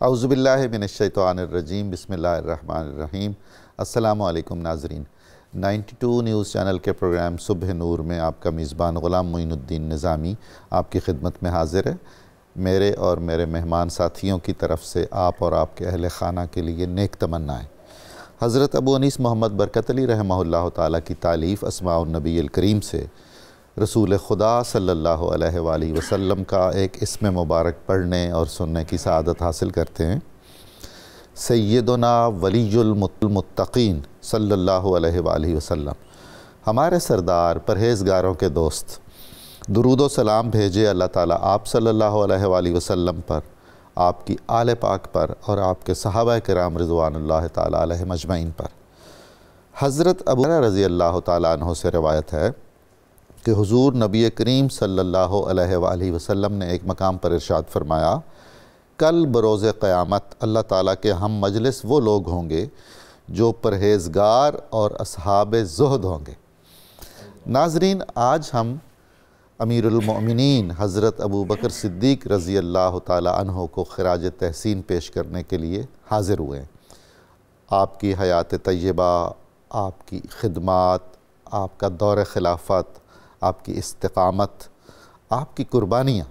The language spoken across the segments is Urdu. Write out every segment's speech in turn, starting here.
اعوذ باللہ من الشیطان الرجیم، بسم اللہ الرحمن الرحیم۔ السلام علیکم ناظرین، 92 نیوز چینل کے پروگرام صبح نور میں آپ کا میزبان غلام معین الدین نظامی آپ کی خدمت میں حاضر ہے۔ میرے اور میرے مہمان ساتھیوں کی طرف سے آپ اور آپ کے اہل خانہ کے لیے نیک تمنائیں۔ حضرت ابو انیس محمد برکت علی رحمہ اللہ تعالیٰ کی تالیف اسماء النبی الکریم سے رسول خدا صلی اللہ علیہ وآلہ وسلم کا ایک اسم مبارک پڑھنے اور سننے کی سعادت حاصل کرتے ہیں۔ سیدنا ولی المتقین صلی اللہ علیہ وآلہ وسلم، ہمارے سردار پرہیزگاروں کے دوست، درود و سلام بھیجے اللہ تعالیٰ آپ صلی اللہ علیہ وآلہ وسلم پر، آپ کی آل پاک پر اور آپ کے صحابہ کرام رضوان اللہ تعالیٰ علیہ مجمعین پر۔ حضرت ابو ہریرہ رضی اللہ تعالیٰ عنہ سے روایت ہے کہ حضور نبی کریم صلی اللہ علیہ وآلہ وسلم نے ایک مقام پر ارشاد فرمایا، کل بروز قیامت اللہ تعالیٰ کے ہم مجلس وہ لوگ ہوں گے جو پرہیزگار اور اصحاب زہد ہوں گے۔ ناظرین، آج ہم امیر المؤمنین حضرت ابو بکر صدیق رضی اللہ تعالیٰ عنہ کو خراج تحسین پیش کرنے کے لیے حاضر ہوئے ہیں۔ آپ کی حیات طیبہ، آپ کی خدمات، آپ کا دور خلافت، آپ کی استقامت، آپ کی قربانیاں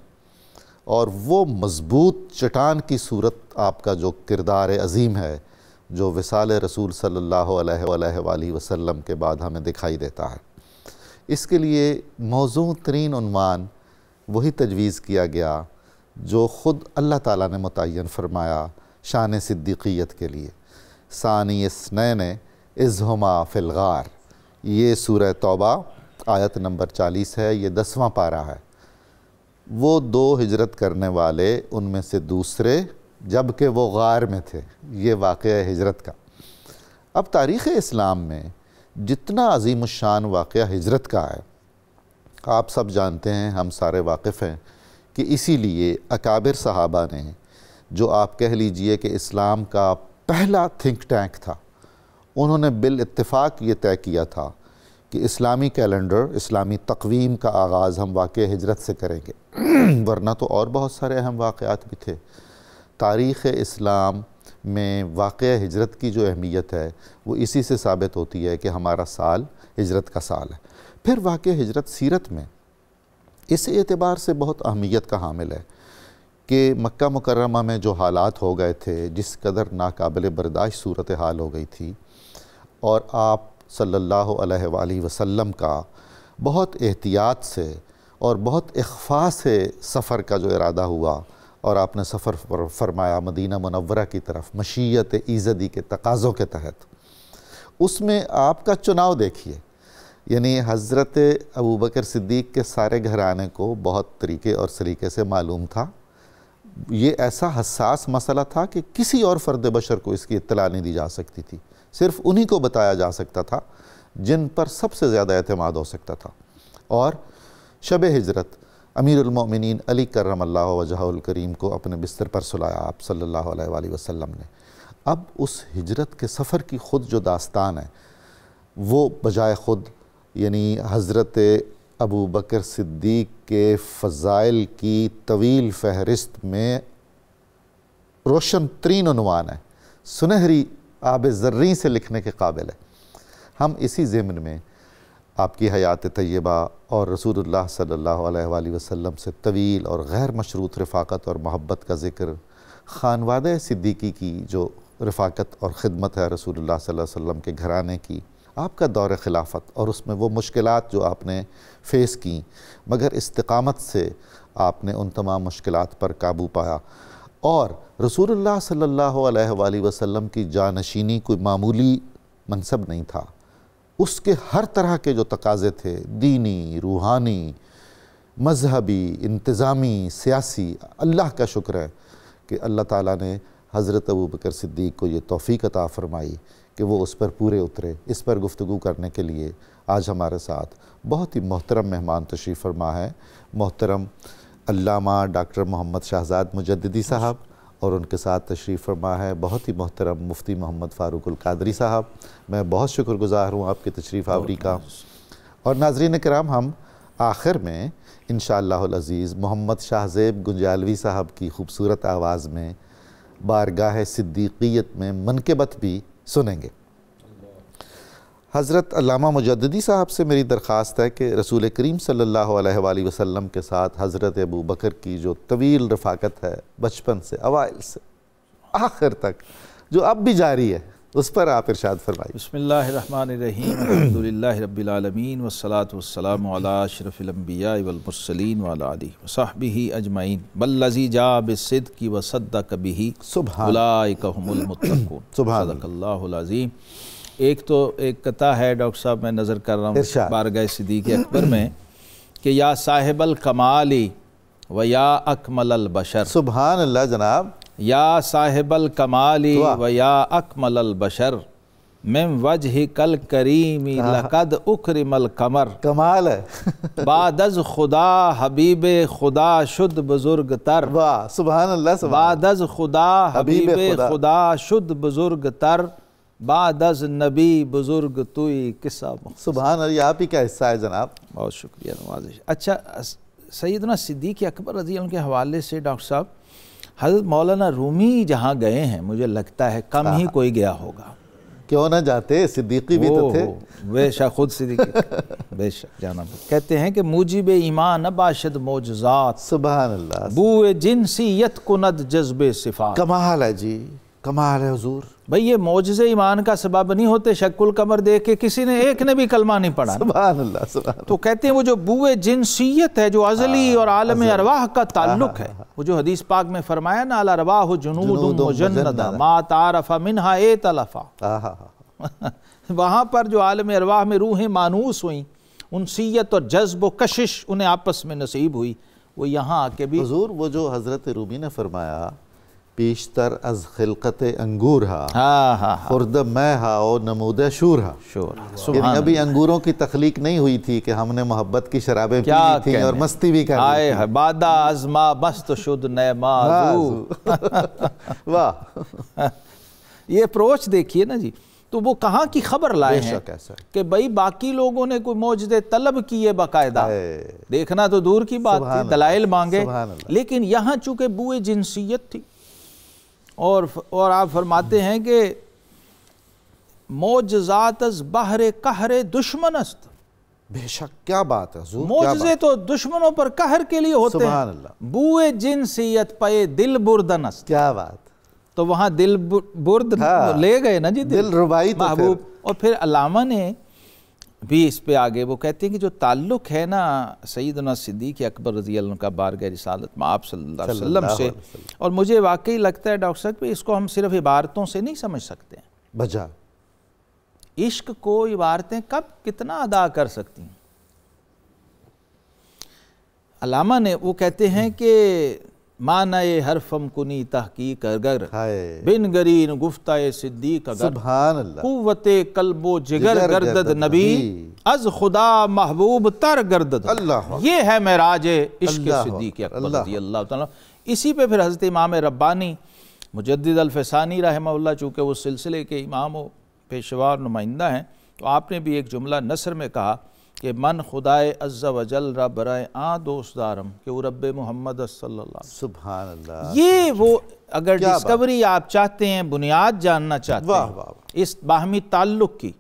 اور وہ مضبوط چٹان کی صورت آپ کا جو کردار عظیم ہے جو وصال رسول صلی اللہ علیہ وآلہ وسلم کے بعد ہمیں دکھائی دیتا ہے، اس کے لیے موزوں ترین عنوان وہی تجویز کیا گیا جو خود اللہ تعالیٰ نے متعین فرمایا شان صدیقیت کے لیے۔ ثانی اثنین اذ ہما فی الغار، یہ سورہ توبہ آیت نمبر 40 ہے، یہ 10واں پارہ ہے۔ وہ دو ہجرت کرنے والے ان میں سے دوسرے جبکہ وہ غار میں تھے، یہ واقعہ ہجرت کا۔ اب تاریخ اسلام میں جتنا عظیم الشان واقعہ ہجرت کا ہے، آپ سب جانتے ہیں، ہم سارے واقف ہیں کہ اسی لیے اکابر صحابہ نے، جو آپ کہہ لیجئے کہ اسلام کا پہلا تھنک ٹینک تھا، انہوں نے بالاتفاق یہ طے کیا تھا کہ اسلامی کیلنڈر، اسلامی تقویم کا آغاز ہم واقعہ ہجرت سے کریں گے، ورنہ تو اور بہت سارے اہم واقعات بھی تھے۔ تاریخ اسلام میں واقعہ ہجرت کی جو اہمیت ہے وہ اسی سے ثابت ہوتی ہے کہ ہمارا سال ہجرت کا سال ہے۔ پھر واقعہ ہجرت سیرت میں اس اعتبار سے بہت اہمیت کا حامل ہے کہ مکہ مکرمہ میں جو حالات ہو گئے تھے، جس قدر ناقابل برداشت صورتحال ہو گئی تھی، اور آپ صلی اللہ علیہ وآلہ وسلم کا بہت احتیاط سے اور بہت اخفاء سے سفر کا جو ارادہ ہوا اور آپ نے سفر فرمایا مدینہ منورہ کی طرف مشیت ایزدی کے تقاضوں کے تحت، اس میں آپ کا چناؤ دیکھیے، یعنی حضرت ابو بکر صدیق کے سارے گھرانے کو بہت طریقے اور سلیقے سے معلوم تھا۔ یہ ایسا حساس مسئلہ تھا کہ کسی اور فرد بشر کو اس کی اطلاع نہیں دی جا سکتی تھی، صرف انہی کو بتایا جا سکتا تھا جن پر سب سے زیادہ اعتماد ہو سکتا تھا۔ اور شب ہجرت امیر المؤمنین علی کرم اللہ وجہہ الکریم کو اپنے بستر پر سلایا آپ صلی اللہ علیہ وآلہ وسلم نے۔ اب اس ہجرت کے سفر کی خود جو داستان ہے وہ بجائے خود، یعنی حضرت ابو بکر صدیق کے فضائل کی طویل فہرست میں روشن ترین عنوان ہے، سنہری آب زریں سے لکھنے کے قابل ہے۔ ہم اسی ضمن میں آپ کی حیات طیبہ اور رسول اللہ صلی اللہ علیہ وآلہ وسلم سے طویل اور غیر مشروط رفاقت اور محبت کا ذکر، خانوادہ صدیقی کی جو رفاقت اور خدمت ہے رسول اللہ صلی اللہ علیہ وسلم کے گھرانے کی، آپ کا دور خلافت اور اس میں وہ مشکلات جو آپ نے فیس کیں، مگر استقامت سے آپ نے ان تمام مشکلات پر قابو پایا، اور رسول اللہ صلی اللہ علیہ وآلہ وسلم کی جانشینی کوئی معمولی منصب نہیں تھا، اس کے ہر طرح کے جو تقاضے تھے، دینی، روحانی، مذہبی، انتظامی، سیاسی، اللہ کا شکر ہے کہ اللہ تعالیٰ نے حضرت ابو بکر صدیق کو یہ توفیق عطا فرمائی کہ وہ اس پر پورے اترے۔ اس پر گفتگو کرنے کے لیے آج ہمارے ساتھ بہت ہی محترم مہمان تشریف فرما ہے، محترم علامہ ڈاکٹر محمد شہزاد مجددی صاحب، اور ان کے ساتھ تشریف فرما ہے بہت ہی محترم مفتی محمد فاروق القادری صاحب۔ میں بہت شکر گزار ہوں آپ کی تشریف آوری کا۔ اور ناظرین کرام، ہم آخر میں انشاءاللہ العزیز محمد شاہ زیب گنجالوی صاحب کی خوبصورت آواز میں بارگاہ صدیقیت میں منقبت بھی سنیں گے۔ حضرت علامہ مجددی صاحب سے میری درخواست ہے کہ رسول کریم صلی اللہ علیہ وآلہ وسلم کے ساتھ حضرت ابو بکر کی جو طویل رفاقت ہے بچپن سے اوائل سے آخر تک جو اب بھی جاری ہے، اس پر آپ ارشاد فرمائیے۔ بسم اللہ الرحمن الرحیم، الحمدللہ رب العالمین والصلاة والسلام علی اشرف الانبیاء والمرسلین وعلی آلہ وصحبہ اجمعین والذی جاء بالصدق وصدق بہ اولئک ھم المتقون۔ صدق اللہ العظیم۔ ایک قطعہ ہے ڈاکٹر صاحب، میں نظر کر رہا ہوں بارگاہ صدیق اکبر میں کہ یا صاحب الکمالی و یا اکمل البشر۔ سبحان اللہ جناب۔ یا صاحب الکمالی و یا اکمل البشر من وجہک الکریم لقد اکرم القمر۔ کمال ہے۔ بعد از خدا حبیب خدا شد بزرگ تر۔ واہ سبحان اللہ۔ بعد از خدا حبیب خدا شد بزرگ تر، بعد از نبی بزرگ توئی قصہ مختصر۔ سبحان اللہ، یہ آپ ہی کا حصہ ہے جناب۔ بہت شکریہ، نوازش۔ اچھا، سیدنا صدیق اکبر رضی اللہ عنہ کے حوالے سے ڈاکٹر صاحب، حضرت مولانا رومی جہاں گئے ہیں مجھے لگتا ہے کم ہی کوئی گیا ہوگا۔ کیوں نہ جاتے، صدیقی بھی تو تھے۔ بے شک، خود صدیقی بے شک جانا۔ کہتے ہیں کہ موجب ایمان باشد معجزات، سبحان اللہ، بو جنسیت کند جذب صفات۔ کمال ہے جی، کمال ہے حضور۔ بھئی یہ معجزے ایمان کا سبب نہیں ہوتے، شک القمر دیکھ کے کسی نے ایک نے بھی کلمہ نہیں پڑھا۔ سبحان اللہ، سبحان اللہ۔ تو کہتے ہیں وہ جو بوئے جنسیت ہے، جو ازلی اور عالم ارواح کا تعلق ہے، وہ جو حدیث پاک میں فرمایا نا الارواح جنود مجندہ ما تعارف منہا ائتلفا، وہاں پر جو عالم ارواح میں روحیں مانوس ہوئیں، انسیت اور جذب و کشش انہیں آپس میں نصیب ہوئی، وہ یہاں آ کے بھی حضور وہ جو حضرت رومی نے فرمایا پیشتر از خلقت انگور ہا خرد میں ہا او نمود شور ہا، یعنی ابھی انگوروں کی تخلیق نہیں ہوئی تھی کہ ہم نے محبت کی شرابیں پی لی تھیں اور مستی بھی کر لی تھی۔ بادہ از ما مست شد نئے مازو۔ واہ، یہ اپروچ دیکھیے نا جی۔ تو وہ کہاں کی خبر لائے ہیں کہ بھئی باقی لوگوں نے کوئی معجزے طلب کیے باقاعدہ، دیکھنا تو دور کی بات تھی، دلائل مانگے، لیکن یہاں چونکہ بوئے جنسیت تھی، اور آپ فرماتے ہیں کہ معجزات از بحر قہر دشمن است۔ بے شک، کیا بات ہے حضور۔ معجزے تو دشمنوں پر قہر کے لیے ہوتے ہیں، بوئے جنسیت پے دل بردن است۔ کیا بات، تو وہاں دل برد لے گئے نا جی، دل ربائی محبوب۔ اور پھر علامہ نے بھی اس پہ آگے وہ کہتے ہیں کہ جو تعلق ہے نا سیدنا صدیق اکبر رضی اللہ عنہ کا بارگاہ رسالت میں آپ صلی اللہ علیہ وسلم سے، اور مجھے واقعی لگتا ہے ڈاکٹر صاحب اس کو ہم صرف عبارتوں سے نہیں سمجھ سکتے ہیں، بجا عشق کو عبارتیں کب کتنا ادا کر سکتی ہیں۔ علامہ نے وہ کہتے ہیں کہ معنی حرفم کنی تحقیق اگر بن گرین گفتہ صدیق اگر، سبحان اللہ، قوت قلب و جگر گردد نبی از خدا محبوب تر گردد۔ یہ ہے معراج عشق صدیق اکبر رضی اللہ تعالیٰ۔ اسی پہ پھر حضرت امام ربانی مجدد الفسانی رحمہ اللہ، چونکہ وہ سلسلے کے امام و پیشوار نمائندہ ہیں، تو آپ نے بھی ایک جملہ نثر میں کہا کہ من خدائے عز و جل را برائے دوست دارم کہ وہ رب محمد صلی اللہ علیہ وسلم۔ سبحان اللہ۔ یہ وہ اگر ڈسکوری آپ چاہتے ہیں، بنیاد جاننا چاہتے ہیں اس باہمی تعلق کی،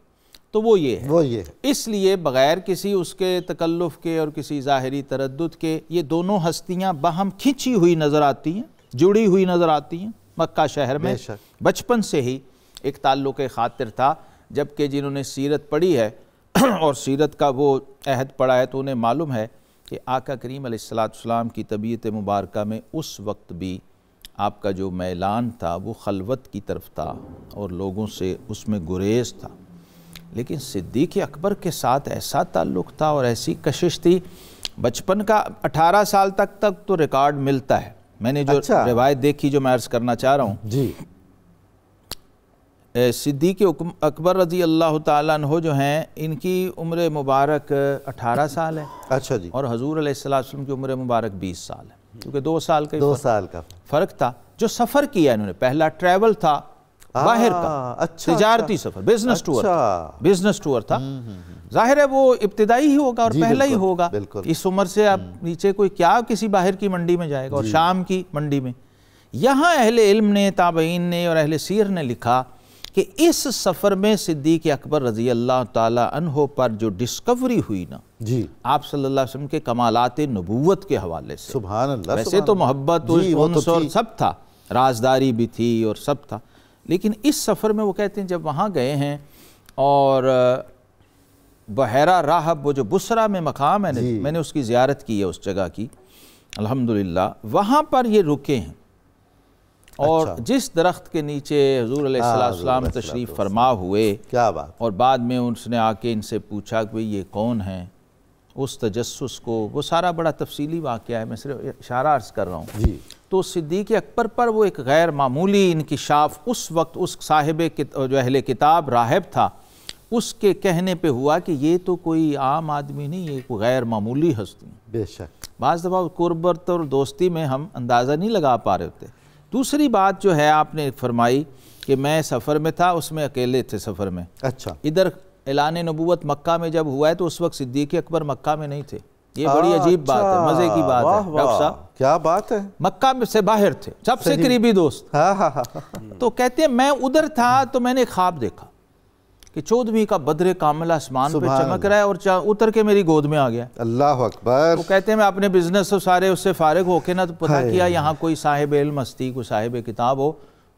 تو وہ یہ ہے۔ اس لیے بغیر کسی اس کے تکلف کے اور کسی ظاہری تردد کے یہ دونوں ہستیاں باہم کھنچی ہوئی نظر آتی ہیں، جڑی ہوئی نظر آتی ہیں۔ مکہ شہر میں بچپن سے ہی ایک تعلق خاطر تھا، جبکہ جنہوں نے سیرت پڑھی ہے اور سیرت کا وہ عہد پڑھا ہے تو انہیں معلوم ہے کہ آقا کریم علیہ السلام کی طبیعت مبارکہ میں اس وقت بھی آپ کا جو میلان تھا وہ خلوت کی طرف تھا اور لوگوں سے اس میں گریز تھا، لیکن صدیق اکبر کے ساتھ ایسا تعلق تھا اور ایسی کشش تھی۔ بچپن کا 18 سال تک تو ریکارڈ ملتا ہے، میں نے جو روایت دیکھی جو میں عرض کرنا چاہ رہا ہوں جی، صدیق اکبر رضی اللہ تعالیٰ عنہ جو ہیں ان کی عمر مبارک 18 سال ہے، اچھا جی، اور حضور علیہ السلام کی عمر مبارک 20 سال ہے، کیونکہ 2 سال کا فرق تھا۔ جو سفر کیا انہوں نے، پہلا ٹریول تھا باہر کا، تجارتی سفر، بزنس ٹور تھا، ظاہر ہے وہ ابتدائی ہی ہوگا اور پہلا ہی ہوگا، اس عمر سے آپ نیچے کوئی کیا کسی باہر کی منڈی میں جائے گا، اور شام کی منڈی میں یہاں اہل علم نے، تابعین نے اور اہل سیر نے لکھا کہ اس سفر میں صدیق اکبر رضی اللہ تعالیٰ عنہ پر جو ڈسکوری ہوئی نا جی آپ صلی اللہ علیہ وسلم کے کمالات نبوت کے حوالے سے، سبحان اللہ، ویسے تو محبت انس اور سب تھا، رازداری بھی تھی اور سب تھا، لیکن اس سفر میں وہ کہتے ہیں جب وہاں گئے ہیں اور بحیرہ راہب، وہ جو بصرہ میں مقام ہے، میں نے اس کی زیارت کی ہے اس جگہ کی الحمدللہ، وہاں پر یہ رکے ہیں اور جس درخت کے نیچے حضور علیہ السلام تشریف فرما ہوئے، کیا بات، اور بعد میں اس نے آ کے ان سے پوچھا کہ یہ کون ہیں، اس تجسس کو، وہ سارا بڑا تفصیلی واقعہ ہے، میں صرف اشارہ عرض کر رہا ہوں جی۔ تو صدیق اکبر پر وہ ایک غیر معمولی انکشاف اس وقت اس صاحب جو اہل کتاب راہب تھا اس کے کہنے پہ ہوا کہ یہ تو کوئی عام آدمی نہیں، یہ کوئی غیر معمولی ہستی۔ بے شک بعض دفعہ قربت اور دوستی میں ہم اندازہ نہیں لگا پا رہے ہوتے۔ دوسری بات جو ہے آپ نے فرمائی کہ میں سفر میں تھا، اس میں اکیلے تھے سفر میں، اچھا، ادھر اعلان نبوت مکہ میں جب ہوا ہے تو اس وقت صدیق اکبر مکہ میں نہیں تھے، یہ بڑی عجیب بات ہے، مزے کی بات ہے ڈاکٹر صاحب، کیا بات ہے، مکہ میں سے باہر تھے، سب سے قریبی دوست۔ تو کہتے ہیں میں ادھر تھا تو میں نے ایک خواب دیکھا کہ 14ویں کا بدر کامل آسمان پہ چمک رہا ہے اور اتر کے میری گود میں آ گیا۔ اللہ اکبر۔ وہ کہتے ہیں میں اپنے بزنس سے سارے اس سے فارغ ہو کے نا تو پتہ کیا یہاں کوئی صاحب علم ہستی، کوئی صاحب کتاب ہو،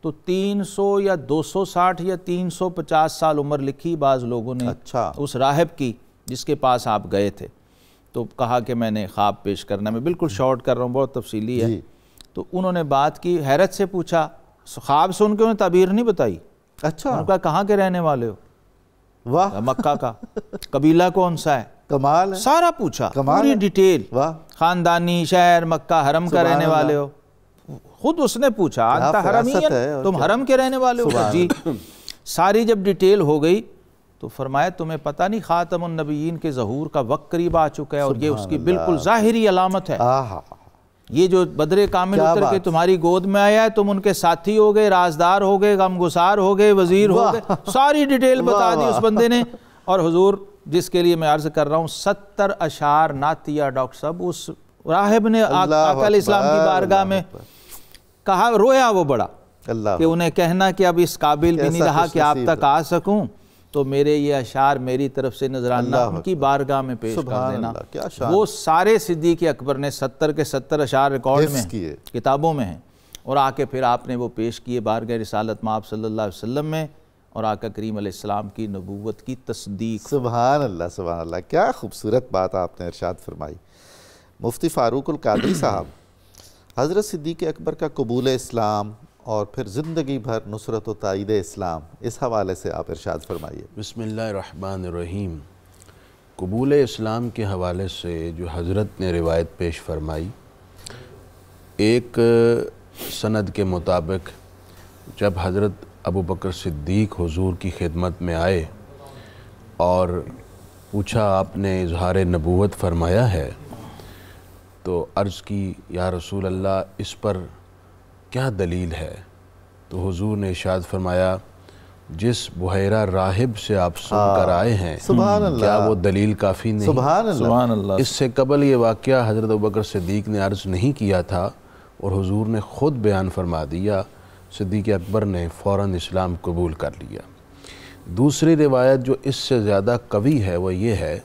تو 300 یا 260 یا 350 سال عمر لکھی بعض لوگوں نے اس راہب کی جس کے پاس آپ گئے تھے۔ تو کہا کہ میں نے خواب پیش کرنا، میں بالکل شارٹ کر رہا ہوں، بہت تفصیلی ہے۔ تو انہوں نے بات کی، حیرت سے پوچھا، خواب سن کے انہیں تعبیر نہیں بتائی۔ اچھا، انہوں نے کہا کہاں کے رہنے والے ہو؟ واہ، مکہ کا۔ قبیلہ کون سا ہے؟ کمال ہے، سارا پوچھا، پوری ڈیٹیل، خاندانی، شہر، مکہ، حرم کا رہنے والے ہو؟ خود اس نے پوچھا انت حرمیین، تم حرم کے رہنے والے ہو؟ جی۔ ساری جب ڈیٹیل ہو گئی تو فرمایا تمہیں پتہ نہیں خاتم النبیین کے ظہور کا وقت قریب آ چکا ہے اور یہ اس کی بالکل ظاہری علامت ہے۔ یہ جو بدر کامل اتر کے تمہاری گود میں آیا ہے، تم ان کے ساتھی ہو گئے، رازدار ہو گئے، غمگسار ہو گئے، وزیر ہو گئے، ساری ڈیٹیل بتا دی اس بندے نے۔ اور حضور جس کے لیے میں عرض کر رہا ہوں 70 اشعار نعتیہ ڈاکٹر صاحب اس راہب نے آقا علیہ السلام کی بارگاہ میں کہا، رویا وہ بڑا کہ انہیں کہنا کہ اب اس قابل بھی نہیں رہا کہ آپ تک آ سکوں، تو میرے یہ اشعار میری طرف سے نذرانہ ان کی بارگاہ میں پیش کر دینا۔ وہ سارے صدیق اکبر نے 70 کے 70 اشعار ریکارڈ میں ہیں، کتابوں میں ہیں، اور آ کے پھر آپ نے وہ پیش کیے بارگاہ رسالت مآب صلی اللہ علیہ وسلم میں، اور آقا کریم علیہ السلام کی نبوت کی تصدیق۔ سبحان اللہ، سبحان اللہ، کیا خوبصورت بات آپ نے ارشاد فرمائی۔ مفتی فاروق القادری صاحب، حضرت صدیق اکبر کا قبول اسلام اور پھر زندگی بھر نصرت و تائید اسلام، اس حوالے سے آپ ارشاد فرمائیے۔ بسم اللہ الرحمن الرحیم۔ قبول اسلام کے حوالے سے جو حضرت نے روایت پیش فرمائی، ایک سند کے مطابق جب حضرت ابو بکر صدیق حضور کی خدمت میں آئے اور پوچھا آپ نے اظہار نبوت فرمایا ہے، تو عرض کی یا رسول اللہ اس پر کیا دلیل ہے؟ تو حضور نے ارشاد فرمایا جس بحیرہ راہب سے آپ سن کر آئے ہیں کیا وہ دلیل کافی نہیں؟ سبحان اللہ۔ اس سے قبل یہ واقعہ حضرت ابوبکر صدیق نے عرض نہیں کیا تھا اور حضور نے خود بیان فرما دیا، صدیق اکبر نے فوراً اسلام قبول کر لیا۔ دوسری روایت جو اس سے زیادہ قوی ہے وہ یہ ہے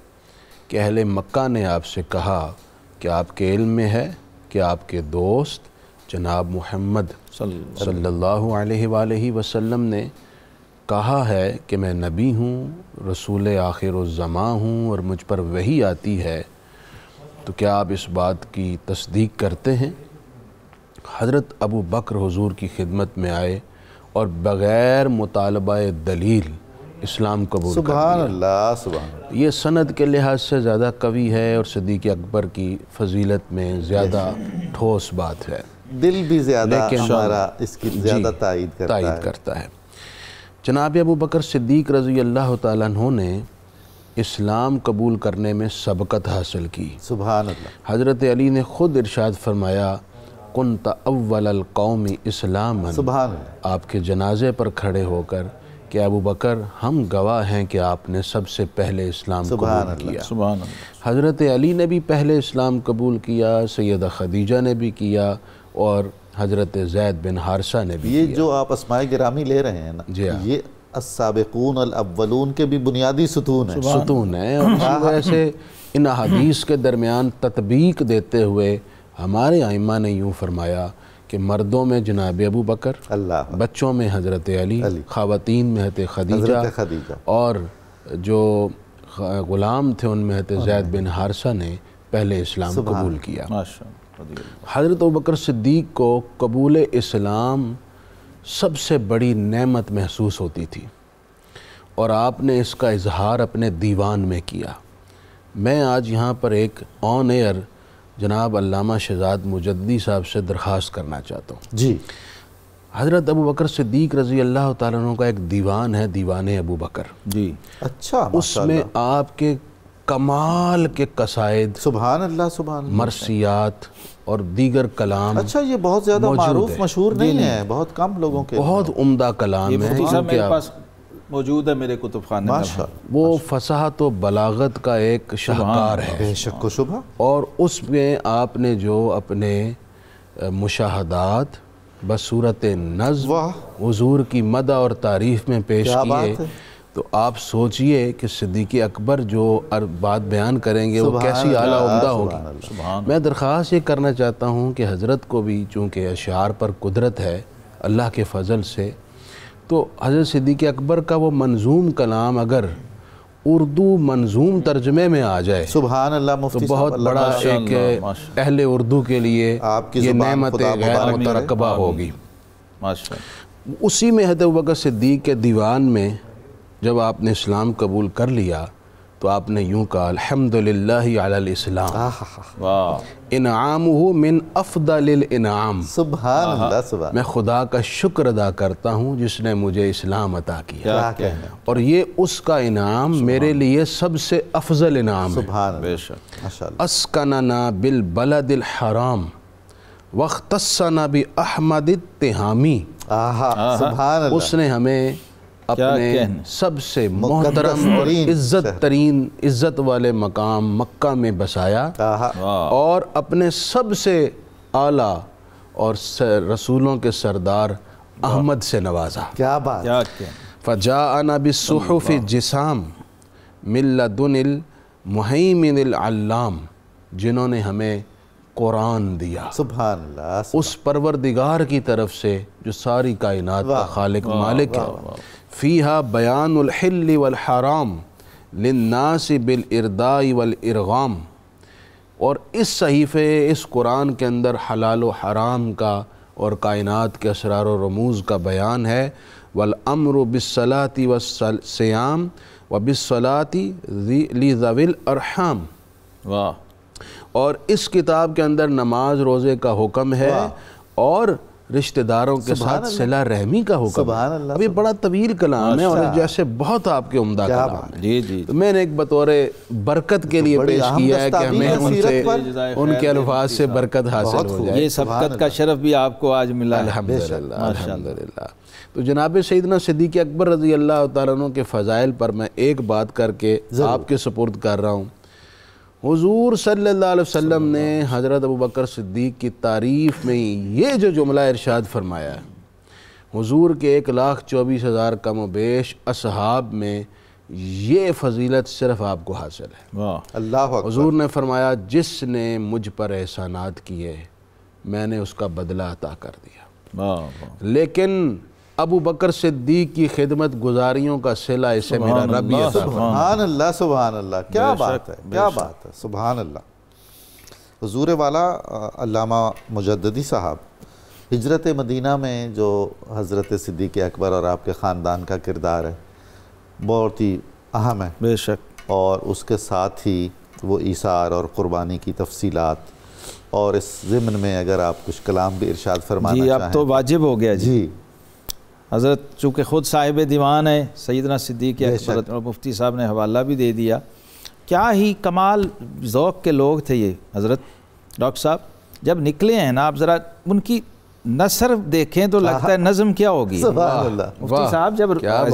کہ اہل مکہ نے آپ سے کہا کہ آپ کے علم میں ہے کہ آپ کے دوست جناب محمد صلی اللہ علیہ وآلہ وسلم نے کہا ہے کہ میں نبی ہوں، رسول آخر الزماں ہوں اور مجھ پر وحی آتی ہے، تو کیا آپ اس بات کی تصدیق کرتے ہیں؟ حضرت ابو بکر حضور کی خدمت میں آئے اور بغیر مطالبہ دلیل اسلام قبول کر لیا۔ سبحان اللہ، سبحان اللہ۔ یہ سند کے لحاظ سے زیادہ قوی ہے اور صدیق اکبر کی فضیلت میں زیادہ ٹھوس بات ہے، دل بھی زیادہ ہمارا اس کی زیادہ تائید کرتا ہے۔ جناب ابو بکر صدیق رضی اللہ تعالیٰ عنہ نے اسلام قبول کرنے میں سبقت حاصل کی۔ سبحان اللہ۔ حضرت علی نے خود ارشاد فرمایا کنت اول القوم اسلاما، سبحان اللہ، آپ کے جنازے پر کھڑے ہو کر کہ ابو بکر ہم گواہ ہیں کہ آپ نے سب سے پہلے اسلام قبول کیا۔ سبحان اللہ۔ حضرت علی نے بھی پہلے اسلام قبول کیا، سیدہ خدیجہ نے بھی کیا، اور حضرت زید بن حارثہ نے بھی یہ جو آپ اسماء گرامی لے رہے ہیں نا، یہ السابقون الاولون کے بھی بنیادی ستون ہیں، ستون ہیں، اور اس وجہ سے ان احادیث کے درمیان تطبیق دیتے ہوئے ہمارے ائمہ نے یوں فرمایا کہ مردوں میں جناب ابو بکر، بچوں میں حضرت علی، خواتین میں حضرت خدیجہ، اور جو غلام تھے ان میں حضرت زید بن حارثہ نے پہلے اسلام قبول کیا۔ حضرت ابوبکر صدیق کو قبول اسلام سب سے بڑی نعمت محسوس ہوتی تھی، اور آپ نے اس کا اظہار اپنے دیوان میں کیا۔ میں آج یہاں پر ایک آن ایئر جناب علامہ شہزاد مجددی صاحب سے درخواست کرنا چاہتا ہوں۔ جی، حضرت ابوبکر صدیق رضی اللہ تعالیٰ عنہ کا ایک دیوان ہے، دیوان ابو بکر۔ جی، اچھا، اس میں آپ کے کمال کے قصائد، سبحان اللہ، سبحان اللہ، مرثیات اور دیگر کلام۔ اچھا، یہ بہت زیادہ معروف مشہور نہیں ہے، بہت کم لوگوں کے، بہت عمدہ کلام ہے، میرے پاس موجود ہے میرے کتب خانے میں۔ وہ فصاحت و بلاغت کا ایک شاہکار ہے، بے شک و شبہ، اور اس میں آپ نے جو اپنے مشاہدات بصورت نظم حضور کی مدح اور تعریف میں پیش کیے، تو آپ سوچئے کہ صدیق اکبر جو بات بیان کریں گے وہ کیسی اعلیٰ عمدہ ہوگی۔ میں درخواست یہ کرنا چاہتا ہوں کہ حضرت کو بھی چونکہ اشعار پر قدرت ہے اللہ کے فضل سے، تو حضرت صدیق اکبر کا وہ منظوم کلام اگر اردو منظوم ترجمے میں آ جائے، سبحان اللہ، مفتی تو بہت بڑا ایک اہل اردو کے لیے یہ نعمت غیر مترقبہ ہوگی۔ اسی میں حضرت ابوبکر صدیق کے دیوان میں جب آپ نے اسلام قبول کر لیا تو آپ نے یوں کہا، الحمدللہ علی الاسلام انعامہ من افضل الانعام۔ سبحان اللہ، سبحان، میں خدا کا شکر ادا کرتا ہوں جس نے مجھے اسلام عطا کیا، اور یہ اس کا انعام میرے لیے سب سے افضل انعام ہے۔ سبحان اللہ، اسکننا بالبلد الحرام واختصنا باحمد التہامی۔ سبحان اللہ، اس نے ہمیں اپنے سب سے محترم اور عزت والے مقام مکہ میں بسایا، اور اپنے سب سے اعلیٰ اور رسولوں کے سردار احمد سے نوازا۔ کیا بات، فجاءنا بالصحف جسام من لدن المہیمن العلام، جنہوں نے ہمیں قرآن دیا، سبحان اللہ، اس پروردگار کی طرف سے جو ساری کائنات کا خالق مالک ہے۔ فیہا بیان الحل والحرام للناس بالارضاء والارغام، اور اس صحیفے اس قرآن کے اندر حلال و حرام کا اور کائنات کے اسرار و رموز کا بیان ہے۔ والامر بالصلاۃ والصیام وبالصلاۃ لذوی الارحام، اور اس کتاب کے اندر نماز روزے کا حکم ہے اور رشتہ داروں کے ساتھ صلہ رحمی کا حکم ہے۔ اب یہ بڑا طویل کلام ہے اور جیسے بہت آپ کے عمدہ کلام ہے، تو میں نے ایک بطور برکت کے لیے پیش کیا ہے کہ ہمیں ان کے الفاظ سے برکت حاصل ہو جائے۔ یہ سبقت کا شرف بھی آپ کو آج ملا، الحمدللہ، الحمدللہ۔ تو جناب سیدنا صدیق اکبر رضی اللہ تعالیٰ عنہ کے فضائل پر میں ایک بات کر کے آپ کے سپرد کر رہا ہوں۔ حضور صلی اللہ علیہ وسلم نے حضرت ابوبکر صدیق کی تعریف میں یہ جو جملہ ارشاد فرمایا ہے، حضور کے 1,24,000 کم و بیش اصحاب میں یہ فضیلت صرف آپ کو حاصل ہے۔ اللہ اکبر۔ حضور نے فرمایا، جس نے مجھ پر احسانات کیے میں نے اس کا بدلہ عطا کر دیا، لیکن ابو بکر صدیق کی خدمت گزاریوں کا صلہ اسے میرا رب ہی عطا۔ سبحان اللہ، سبحان اللہ، کیا بات ہے، کیا بات ہے، سبحان اللہ۔ حضور والا علامہ مجددی صاحب، ہجرت مدینہ میں جو حضرت صدیق اکبر اور آپ کے خاندان کا کردار ہے بہت ہی اہم ہے، بے شک، اور اس کے ساتھ ہی وہ ایثار اور قربانی کی تفصیلات، اور اس ضمن میں اگر آپ کچھ کلام بھی ارشاد فرمانا چاہیں۔ جی اب تو واجب ہو گیا جی۔ حضرت چونکہ خود صاحب دیوان ہے سیدنا صدیق اکبر، اور مفتی صاحب نے حوالہ بھی دے دیا، کیا ہی کمال ذوق کے لوگ تھے یہ حضرت۔ ڈاکٹر صاحب جب نکلے ہیں نا، آپ ذرا ان کی نثر دیکھیں تو لگتا ہے نظم کیا ہوگی۔ سبحان اللہ، مفتی صاحب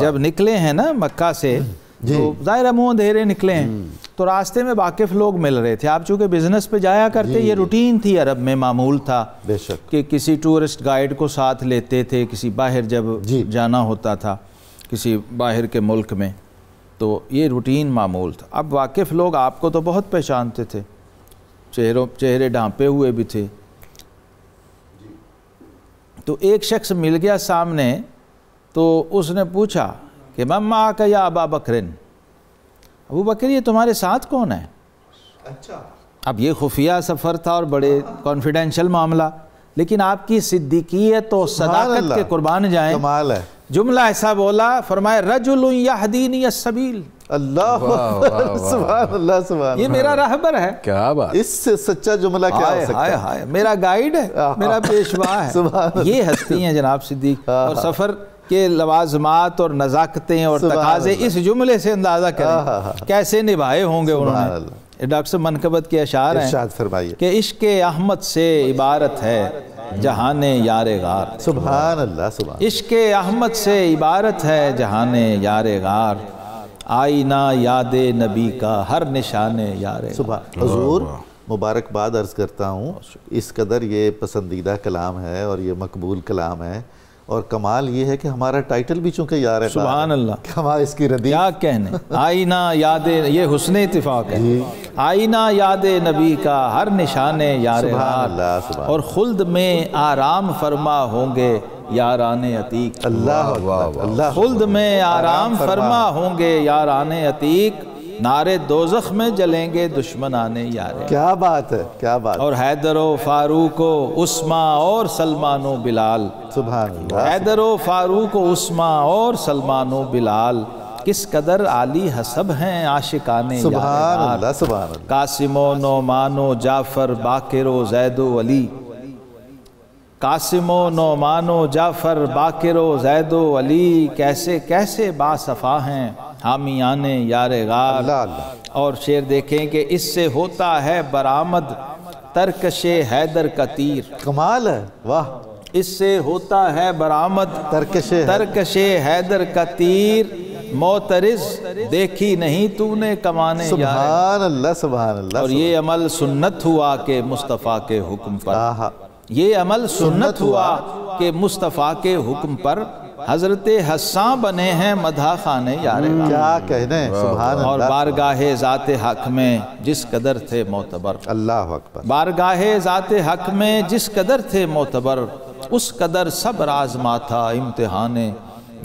جب نکلے ہیں نا مکہ سے، تو ظاہر منہ اندھیرے نکلے ہیں، تو راستے میں واقف لوگ مل رہے تھے. آپ چونکہ بزنس پہ جایا کرتے، یہ روٹین تھی عرب میں، معمول تھا بے شک کہ کسی ٹورسٹ گائیڈ کو ساتھ لیتے تھے کسی باہر جب جانا ہوتا تھا کسی باہر کے ملک میں، تو یہ روٹین معمول تھا. اب واقف لوگ آپ کو تو بہت پہچانتے تھے، چہرے ڈھانپے ہوئے بھی تھے. تو ایک شخص مل گیا سامنے، تو اس نے پوچھا کہ من معک یا ابا بکرن، ابو بکر یہ تمہارے ساتھ کون ہے؟ اچھا. اب یہ خفیہ سفر تھا اور بڑے کانفیڈینشل معاملہ، لیکن آپ کی صدیقیت و صداقت کے قربان جائیں، کمال ہے. جملہ ایسا بولا، فرمایا رجل یہدینی السبیل، اللہ سبحان اللہ سبحان. یہ میرا راہبر ہے. کیا بات، اس سے سچا جملہ کیا ہو سکتا ہے؟ ہائے میرا گائیڈ ہے، میرا پیشوا ہے. یہ ہستی ہیں جناب صدیق. اور سفر کے لوازمات اور نزاکتیں اور تقاضے اس جملے سے اندازہ کریں کیسے نبھائے ہوں گے انہوں نے. ڈاکٹر صاحب منقبت کے اشعار ہیں کہ عشق احمد سے عبارت ہے جہان یار غار. سبحان اللہ سبحان. عشق احمد سے عبارت ہے جہان یار غار، آئینہ یاد نبی کا ہر نشان یار غار. حضور مبارکباد عرض کرتا ہوں، اس قدر یہ پسندیدہ کلام ہے اور یہ مقبول کلام ہے، اور کمال یہ ہے کہ ہمارا ٹائٹل بھی چونکہ یار غار. سبحان اللہ. ہمارا اس کی ردیف کیا کہنے. آئینہ یاد، یہ حسن اتفاق ہے. آئینہ یاد نبی کا ہر نشان یار غار، اور خلد میں آرام فرما ہوں گے یاران عتیق. اللہ اللہ. خلد میں آرام فرما ہوں گے یاران عتیق، نارے دوزخ میں جلیں گے دشمنان یار. کیا بات ہے، کیا بات. اور حیدر و فاروق و عثمان اور سلمان و بلال. سبحان اللہ. حیدر و فاروق و عثمان اور سلمان و بلال، کس قدر عالی حسب ہیں عاشقان یار. سبحان اللہ سبحان اللہ. قاسم و نعمان و جعفر باقر و زید و علی، قاسم و نعمان و جعفر باقر و زید و علی، کیسے کیسے باصفا ہیں حامیان یار غار. اللہ اللہ. اور شعر دیکھیں کہ اس سے ہوتا ہے برآمد ترکش حیدر کا تیر. کمال ہے، واہ. اس سے ہوتا ہے برآمد ترکش حیدر کا تیر، معترض دیکھی نہیں تو نے کمان یار. سبحان اللہ سبحان اللہ. اور یہ عمل سنت ہوا کہ مصطفیٰ کے حکم پر، یہ عمل سنت ہوا کہ مصطفیٰ کے حکم پر حضرت حسان بنے ہیں مدح خان یار. کیا کہنے. سبحان اللہ. اور بارگاہ ذات حق میں جس قدر تھے معتبر، اللہ اکبر. بارگاہ ذات حق میں جس قدر تھے معتبر، اس قدر صبر آزما تھا امتحان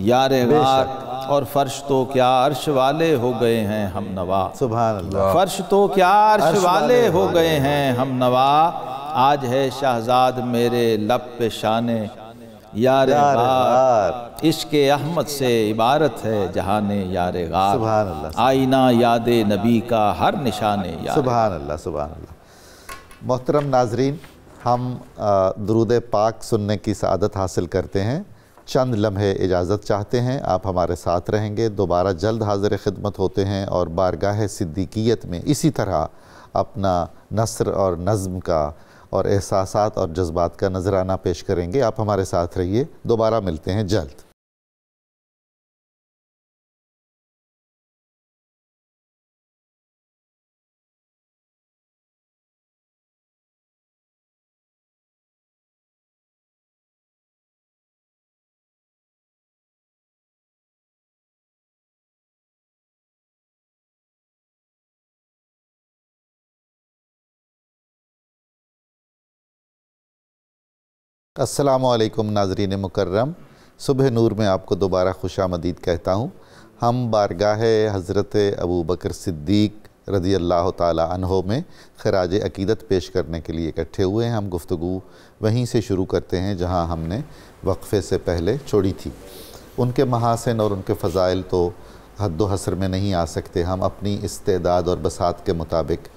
یار غار. اور فرش تو کیا عرش والے ہو گئے ہیں ہم نوا. سبحان اللہ. فرش تو کیا عرش والے ہو گئے ہیں ہم نوا، آج ہے شہزاد میرے لب پہ شان یار غار. عشق احمد سے عبارت ہے جہان یار غار. سبحان اللہ. آئینہ یاد نبی کا ہر نشان یار. سبحان اللہ سبحان اللہ. محترم ناظرین، ہم درود پاک سننے کی سعادت حاصل کرتے ہیں. چند لمحے اجازت چاہتے ہیں، آپ ہمارے ساتھ رہیں گے. دوبارہ جلد حاضر خدمت ہوتے ہیں اور بارگاہ صدیقیت میں اسی طرح اپنا نثر اور نظم کا اور احساسات اور جذبات کا نذرانہ پیش کریں گے. آپ ہمارے ساتھ رہیے. دوبارہ ملتے ہیں جلد. السلام علیکم ناظرین مکرم. صبح نور میں آپ کو دوبارہ خوش آمدید کہتا ہوں. ہم بارگاہ حضرت ابو بکر صدیق رضی اللہ تعالی عنہ میں خراج عقیدت پیش کرنے کے لیے اکٹھے ہوئے ہیں. ہم گفتگو وہیں سے شروع کرتے ہیں جہاں ہم نے وقفے سے پہلے چھوڑی تھی. ان کے محاسن اور ان کے فضائل تو حد و حصر میں نہیں آ سکتے. ہم اپنی استعداد اور بساط کے مطابق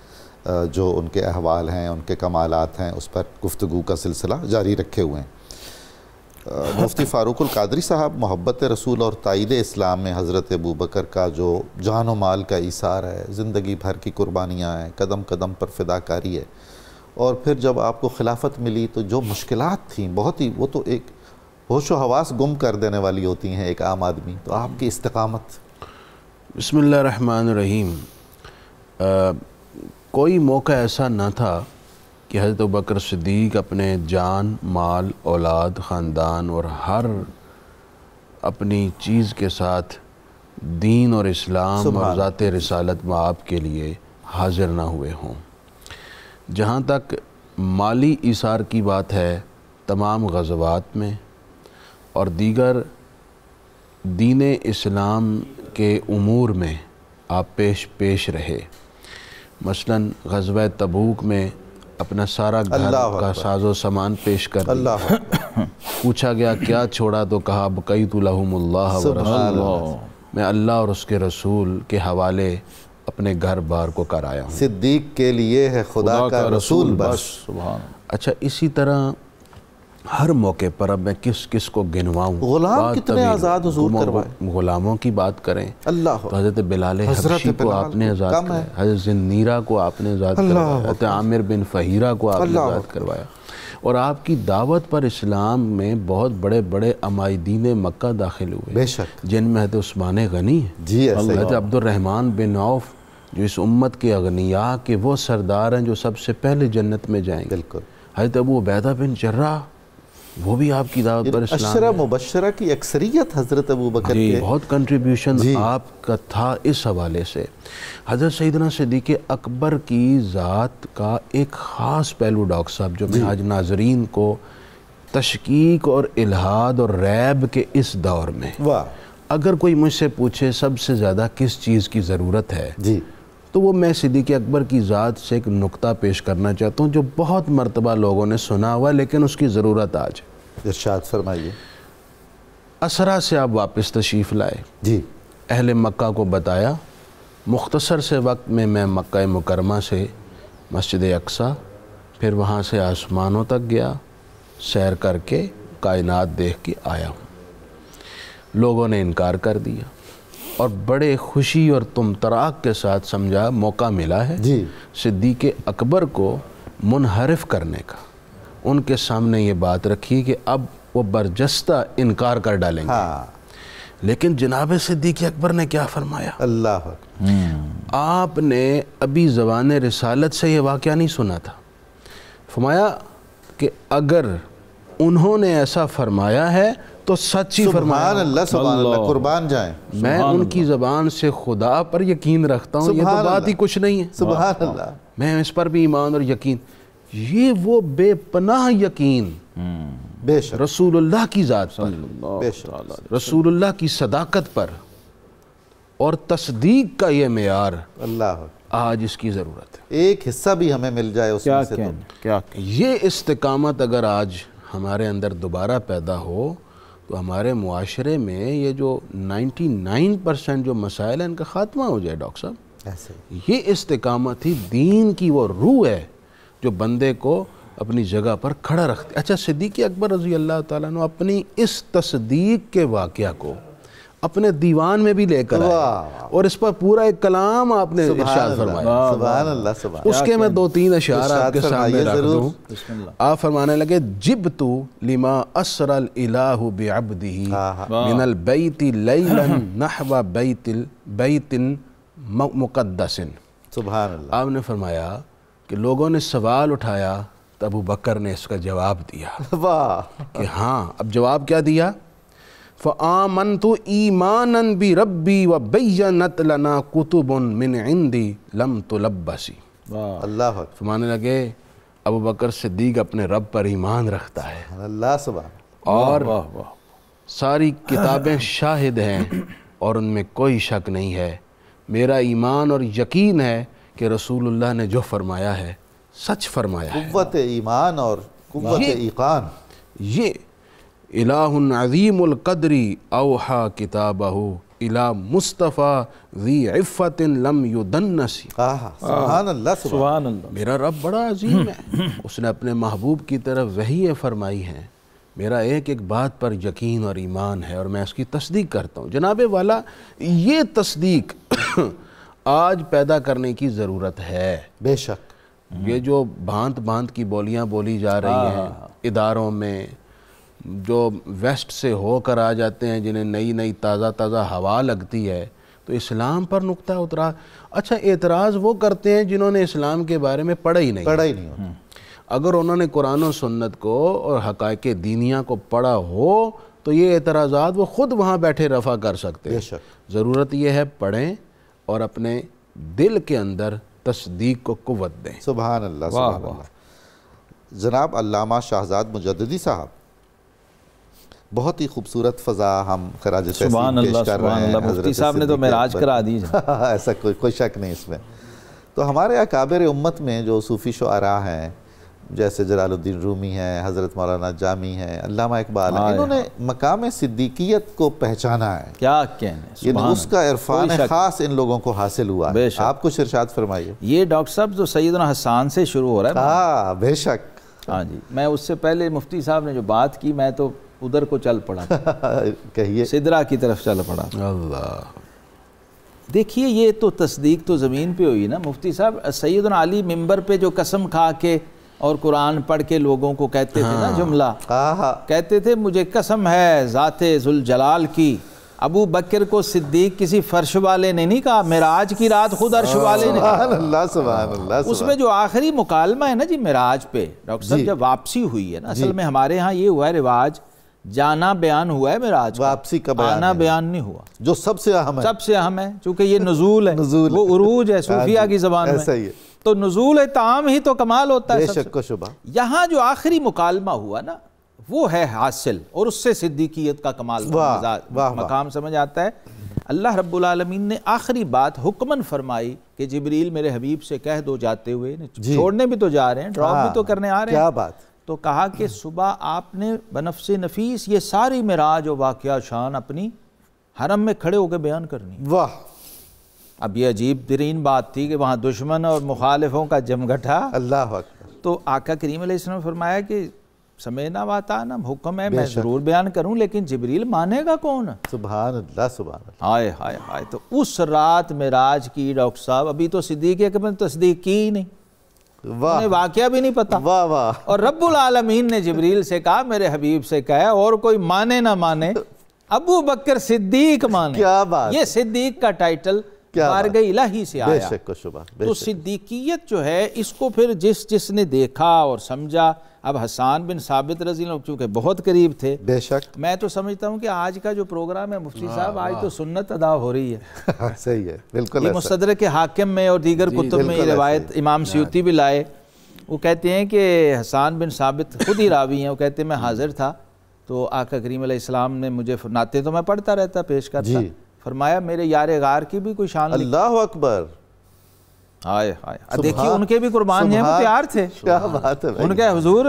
جو ان کے احوال ہیں، ان کے کمالات ہیں، اس پر گفتگو کا سلسلہ جاری رکھے ہوئے ہیں. مفتی فاروق القادری صاحب محبت رسول اور تائید اسلام میں حضرت ابو بکر کا جو جان و مال کا ایثار ہے، زندگی بھر کی قربانیاں ہیں، قدم قدم پر فداکاری ہے، اور پھر جب آپ کو خلافت ملی تو جو مشکلات تھیں بہت ہی، وہ تو ایک ہوش و حواس گم کر دینے والی ہوتی ہیں ایک عام آدمی. تو آپ کی استقامت. بسم اللہ الرحمن الرحیم۔ کوئی موقع ایسا نہ تھا کہ حضرت ابوبکر صدیق اپنے جان، مال، اولاد، خاندان اور ہر اپنی چیز کے ساتھ دین اور اسلام اور ذات رسالت مآب کے لیے حاضر نہ ہوئے ہوں۔ جہاں تک مالی ایثار کی بات ہے، تمام غزوات میں اور دیگر دین اسلام کے امور میں آپ پیش رہے۔ مثلاً غزوہ تبوک میں اپنا سارا گھر کا ساز و سامان پیش کر دیا۔ پوچھا گیا کیا چھوڑا تو کہا بقیت لہم اللہ و رسول، میں اللہ اور اس کے رسول کے حوالے اپنے گھر بار کو کرایا ہوں۔ صدیق کے لیے ہے خدا کا رسول بس۔ اچھا، اسی طرح ہر موقع پر اب میں کس کو گنواؤں؟ غلام کتنے آزاد حضور کروائے؟ غلاموں کی بات کریں اللہ، تو حضرت بلال حبشی کو آپ نے آزاد کرایا، حضرت زنیرہ کو آپ نے آزاد کروایا، حضرت عامر بن فہیرہ کو آپ نے آزاد کروایا، اور آپ کی دعوت پر اسلام میں بہت بڑے بڑے عمائدین مکہ داخل ہوئے، بے شک، جن میں حضرت عثمان غنی جی، حضرت عبد الرحمن بن عوف جو اس امت کے اغنیاء کے وہ سردار ہیں جو سب سے پہلے جنت میں جائیں گے، بالکل، حضرت ابو عبیدہ بن جراح وہ بھی آپ کی دعوت پر اسلام عشرہ مبشرہ کی اکثریت حضرت ابوبکر کے بہت کنٹریبیوشن آپ کا تھا۔ اس حوالے سے حضرت سیدنا صدیق اکبر کی ذات کا ایک خاص پہلو ڈاکٹر صاحب جو میں آج ناظرین کو تشکیک اور الہاد اور ریب کے اس دور میں اگر کوئی مجھ سے پوچھے سب سے زیادہ کس چیز کی ضرورت ہے جی، تو وہ میں صدیق اکبر کی ذات سے ایک نقطہ پیش کرنا چاہتا ہوں جو بہت مرتبہ لوگوں نے سنا ہوا لیکن اس کی ضرورت آج۔ ارشاد فرمائیے۔ اسرا سے آپ واپس تشریف لائے، جی، اہل مکہ کو بتایا، مختصر سے وقت میں مکہ مکرمہ سے مسجد اقصی، پھر وہاں سے آسمانوں تک گیا، سیر کر کے کائنات دیکھ کے آیا ہوں۔ لوگوں نے انکار کر دیا اور بڑے خوشی اور طمطراق کے ساتھ سمجھا موقع ملا ہے جی، صدیق اکبر کو منحرف کرنے کا۔ ان کے سامنے یہ بات رکھی کہ اب وہ برجستہ انکار کر ڈالیں گے، لیکن جناب صدیق اکبر نے کیا فرمایا؟ اللہ، آپ نے ابھی زبان رسالت سے یہ واقعہ نہیں سنا تھا، فرمایا کہ اگر انہوں نے ایسا فرمایا ہے تو سچ ہی فرمایا۔ سبحان اللہ، سبحان اللہ، قربان جائیں، میں ان کی زبان سے خدا پر یقین رکھتا ہوں، یہ تو بات ہی کچھ نہیں ہے، سبحان اللہ، میں اس پر بھی ایمان اور یقین، یہ وہ بے پناہ یقین بے شک، رسول اللہ کی ذات پر، بے شک، رسول اللہ کی صداقت پر اور تصدیق کا یہ معیار اللہ، آج اس کی ضرورت ہے۔ ایک حصہ بھی ہمیں مل جائے اس میں سے تو یہ استقامت اگر آج ہمارے اندر دوبارہ پیدا ہو تو ہمارے معاشرے میں یہ جو 99% جو مسائل ہیں ان کا خاتمہ ہو جائے ڈاکٹر صاحب۔ ایسے یہ استقامت ہی دین کی وہ روح ہے جو بندے کو اپنی جگہ پر کھڑا رکھتے۔ اچھا، صدیق اکبر رضی اللہ تعالیٰ عنہ اپنی اس تصدیق کے واقعہ کو اپنے دیوان میں بھی لے کر آئے اور اس پر پورا ایک کلام آپ نے ارشاد فرمایا۔ سبحان اللہ، سبحان اس کے میں 2-3 اشعار آپ کے سامنے رکھ دوں۔ آپ فرمانے لگے جبتو لما اسر الالہ بعبدہ من البیت لیلا نحو بیت مقدس۔ سبحان اللہ، آپ نے فرمایا کہ لوگوں نے سوال اٹھایا تو ابو بکر نے اس کا جواب دیا کہ ہاں، اب جواب کیا دیا؟ فآمنت ایمانا بربی وبینت لنا کتب من عندی لم تلبسی۔ اللہ، فرمانے لگے ابو بکر صدیق اپنے رب پر ایمان رکھتا ہے اللہ، سبحان، اور ساری کتابیں شاہد ہیں اور ان میں کوئی شک نہیں ہے، میرا ایمان اور یقین ہے کہ رسول اللہ نے جو فرمایا ہے سچ فرمایا ہے۔ قوت ایمان اور قوت ایقان، یہ الہ عظیم القدری اوحا کتابہ الہ مصطفیٰ ذی عفت لم یدنسی۔ سبحان اللہ، سبحان اللہ، میرا رب بڑا عظیم ہے، اس نے اپنے محبوب کی طرف وحی فرمائی ہے، میرا ایک ایک بات پر یقین اور ایمان ہے اور میں اس کی تصدیق کرتا ہوں۔ جناب والا، یہ تصدیق آج پیدا کرنے کی ضرورت ہے۔ بے شک، یہ جو بھانت بھانت کی بولیاں بولی جا رہی ہیں اداروں میں، جو ویسٹ سے ہو کر آ جاتے ہیں، جنہیں نئی نئی تازہ تازہ ہوا لگتی ہے، تو اسلام پر نقطہ اترا۔ اچھا اعتراض وہ کرتے ہیں جنہوں نے اسلام کے بارے میں پڑھا ہی نہیں۔ اگر انہوں نے قرآن و سنت کو اور حقائق دینیہ کو پڑھا ہو تو یہ اعتراضات وہ خود وہاں بیٹھے رفع کر سکتے ہیں۔ ضرورت یہ ہے پڑھیں اور اپنے دل کے اندر تصدیق کو قوت دیں۔ سبحان اللہ، سبحان اللہ۔ جناب علامہ شہزاد مجددی صاحب، بہت ہی خوبصورت فضا ہم خراج تحسین پیش کر رہے ہیں۔ مفتی صاحب نے تو معراج کرا دی۔ ایسا کوئی شک نہیں اس میں۔ تو ہمارے اکابر امت میں جو صوفی شعراء ہیں، جیسے جلال الدین رومی ہیں، حضرت مولانا جامی ہیں، علامہ اقبال ہیں، انہوں نے مقام صدیقیت کو پہچانا ہے۔ کیا کہنے، اس کا عرفان خاص ان لوگوں کو حاصل ہوا ہے۔ آپ کچھ ارشاد فرمائیے۔ یہ ڈاکٹر صاحب جو سیدنا حسان سے شروع ہو رہا ہے۔ ہاں بے شک۔ ہاں جی، میں اس سے پہلے مفتی صاحب نے جو بات کی میں تو ادھر کو چل پڑا، کہیے سدرا کی طرف چل پڑا۔ اللہ، دیکھیے یہ تو تصدیق تو زمین پہ ہوئی نا مفتی صاحب۔ سیدنا علی ممبر پہ جو قسم کھا کے اور قرآن پڑھ کے لوگوں کو کہتے تھے نا جملہ، کہتے تھے مجھے قسم ہے ذات ذوالجلال کی، ابو بکر کو صدیق کسی فرش والے نے نہیں کہا، معراج کی رات خود عرش والے نے کہا۔ سبحان اللہ، سبحان اللہ۔ اس میں جو آخری مکالمہ ہے نا جی معراج پہ، ڈاکٹر صاحب جب واپسی ہوئی ہے نا، اصل میں ہمارے ہاں یہ ہوا ہے رواج، جانا بیان ہوا ہے معراج کا، واپسی کا بیان، آنا بیان نہیں ہوا، جو سب سے اہم ہے۔ سب سے اہم ہے چونکہ یہ نزول ہے، وہ عروج ہے صوفیہ کی زبان میں، ایسا ہی ہے۔ تو نزول تعام ہی تو کمال ہوتا ہے۔ بے شک و شبہ۔ یہاں جو آخری مکالمہ ہوا نا وہ ہے حاصل، اور اس سے صدیقیت کا کمال مقام سمجھ آتا ہے۔ اللہ رب العالمین نے آخری بات حکمن فرمائی کہ جبریل میرے حبیب سے کہہ دو جاتے ہوئے، چھوڑنے بھی تو جا رہے ہیں، ڈراپ بھی تو کرنے آ رہے ہیں، کیا بات، تو کہا کہ صبح آپ نے بنفس نفیس یہ ساری معراج و واقعہ شان اپنی حرم میں کھڑے ہو کے بیان کرنی۔ واہ، اب یہ عجیب ترین بات تھی کہ وہاں دشمن اور مخالفوں کا جمگھٹا۔ اللہ اکبر۔ تو آقا کریم علیہ السلام نے فرمایا کہ سمعنا واتعنا، حکم ہے میں ضرور بیان کروں، لیکن جبریل مانے گا کون؟ سبحان اللہ، سبحان اللہ۔ ہائے ہائے ہائے۔ تو اس رات معراج کی ڈاکٹر صاحب، ابھی تو صدیق اکبر نے تصدیق کی ہی نہیں، انہیں واقعہ بھی نہیں پتا۔ واہ واہ۔ اور رب العالمین نے جبریل سے کہا میرے حبیب سے کہا اور کوئی مانے نہ مانے ابو بکر صدیق مانے۔ کیا بات، یہ صدیق کا ٹائٹل بارگاہ الہی سے آیا۔ بے شک و شبہ۔ تو صدیقیت جو ہے اس کو پھر جس نے دیکھا اور سمجھا، اب حسان بن ثابت رضی اللہ عنہ چونکہ بہت قریب تھے، بے شک، میں تو سمجھتا ہوں کہ آج کا جو پروگرام ہے مفتی صاحب، آج تو سنت ادا ہو رہی ہے۔ صحیح ہے، بالکل۔ یہ مستدرک حاکم میں اور دیگر کتب میں یہ روایت امام سیوطی بھی لائے، وہ کہتے ہیں کہ حسان بن ثابت خود ہی راوی ہیں، وہ کہتے ہیں میں حاضر تھا تو آقا کریم علیہ السلام نے مجھے نعتیں تو میں پڑھتا رہتا پیش کرتا، فرمایا میرے یار غار کی بھی کوئی شان لکھی۔ اللہ اکبر۔ ہائے ہائے، دیکھیے ان کے بھی قربان ہیں، وہ تیار تھے، کیا بات ہے، ان کے حضور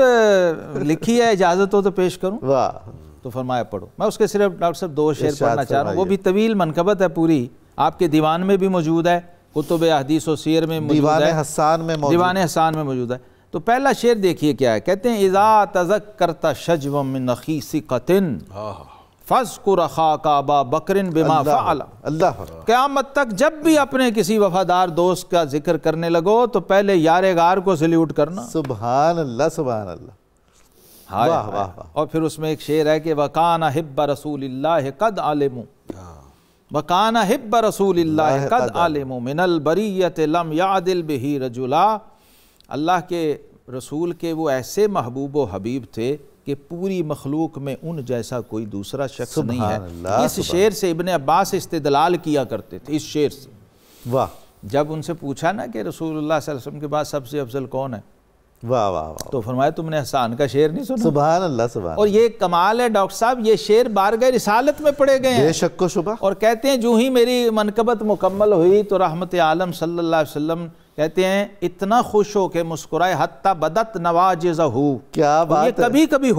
لکھی ہے اجازت ہو تو پیش کروں؟ واہ۔ تو فرمایا پڑھو۔ میں اس کے صرف ڈاکٹر صاحب 2 شعر پڑھنا چاہ رہا ہوں، وہ بھی طویل منقبت ہے پوری، آپ کے دیوان میں بھی موجود ہے، کتب احادیث و سیر میں موجود ہے، دیوان حسان میں موجود، دیوان حسان میں موجود ہے۔ تو پہلا شعر دیکھیے کیا ہے، کہتے ہیں اذا تذکرت شجوا من نخیسقۃ فاذکر اخاک ابا بکر بما فعل۔ اللہ، قیامت تک جب بھی اپنے کسی وفادار دوست کا ذکر کرنے لگو تو پہلے یار غار کو سلیوٹ کرنا۔ سبحان اللہ، سبحان اللہ۔ واہ واہ واہ۔ اور پھر اس میں ایک شعر ہے کہ وَكَانَ حِبَّ رَسُولِ اللَّهِ قَدْ عَلِمُوا وَكَانَ حِبَّ رَسُولِ اللَّهِ قَدْ عَلِمُوا مِنَ الْبَرِيَّةِ لَمْ يَعْدِلْ بِهِ رَجُلًا۔ اللہ کے رسول کے وہ ایسے محبوب و حبیب تھے کہ پوری مخلوق میں ان جیسا کوئی دوسرا شخص نہیں ہے۔ اس شعر سے ابن عباس استدلال کیا کرتے تھے، اس شعر سے۔ واہ۔ جب ان سے پوچھا نا کہ رسول اللہ صلی اللہ علیہ وسلم کے بعد سب سے افضل کون ہے، واہ واہ واہ، تو فرمایا تم نے حسان کا شعر نہیں سنا؟ سبحان اللہ، سبحان۔ اور یہ کمال ہے ڈاکٹر صاحب، یہ شعر بارگاہ رسالت میں پڑھے گئے ہیں، بے شک و شبہ۔ اور کہتے ہیں جو ہی میری منقبت مکمل ہوئی تو رحمت عالم صلی اللہ علیہ وسلم کہتے ہیں اتنا خوش ہو کہ مسکرائے حتی بدت نواجزہ۔ کیا بات ہے، یہ کبھی کبھی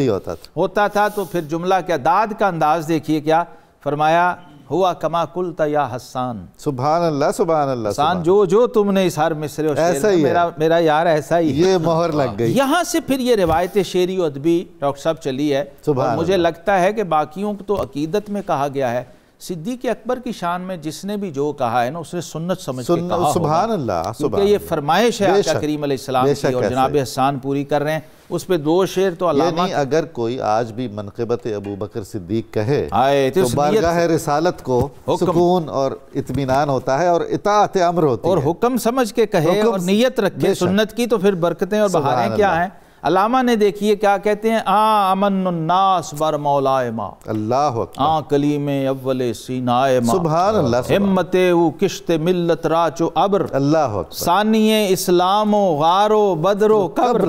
ہوتا تھا۔ تو پھر جملہ کیا، داد کا انداز دیکھیے کیا فرمایا، ہوا کما قلت یا حسان۔ سبحان اللہ، سبحان اللہ۔ حسان جو تم نے اس ہر مصرے و شعر میں، میرا یار ایسا ہی، یہ مہر لگ گئی۔ یہاں سے پھر یہ روایت شعری و ادبی ڈاکٹر صاحب چلی ہے، اور مجھے لگتا ہے کہ باقیوں کو تو عقیدت میں کہا گیا ہے، صدیق اکبر کی شان میں جس نے بھی جو کہا ہے نا اس نے سنت سمجھ کے کہا ہوگا، سبحان اللہ، کیونکہ یہ فرمائش ہے آقا کریم علیہ السلام کی، اور جناب حسان پوری کر رہے ہیں اس پہ 2 شعر تو علامہ یعنی اگر کوئی آج بھی منقبت ابو بکر صدیق کہے تو بارگاہ رسالت کو سکون اور اطمینان ہوتا ہے اور اطاعت امر ہوتی ہے، اور حکم سمجھ کے کہے اور نیت رکھے سنت کی، تو پھر برکتیں اور بہاریں کیا ہیں۔ علامہ نے دیکھیے کیا کہتے ہیں، امن الناس بر مولائے ما، اللہ اکبر، کلیم اول سینائے ما، سبحان اللہ، ہمت او کشت ملت راچ و ابر، اللہ اکبر، ثانی اسلام و غار و بدر و قبر۔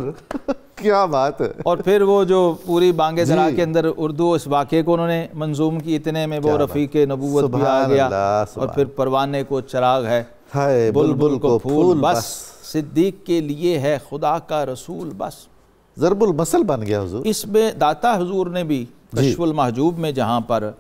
کیا بات ہے۔ اور پھر وہ جو پوری بانگ درا کے اندر اردو اس واقعے کو انہوں نے منظوم کی، اتنے میں وہ رفیق نبوت بھی آ گیا، اور پھر پروانے کو چراغ ہے، بلبل کو پھول بس، صدیق کے لیے ہے خدا کا رسول بس، ضرب المثل بن گیا حضور۔ اس میں داتا حضور نے بھی کشف المحجوب میں جہاں پر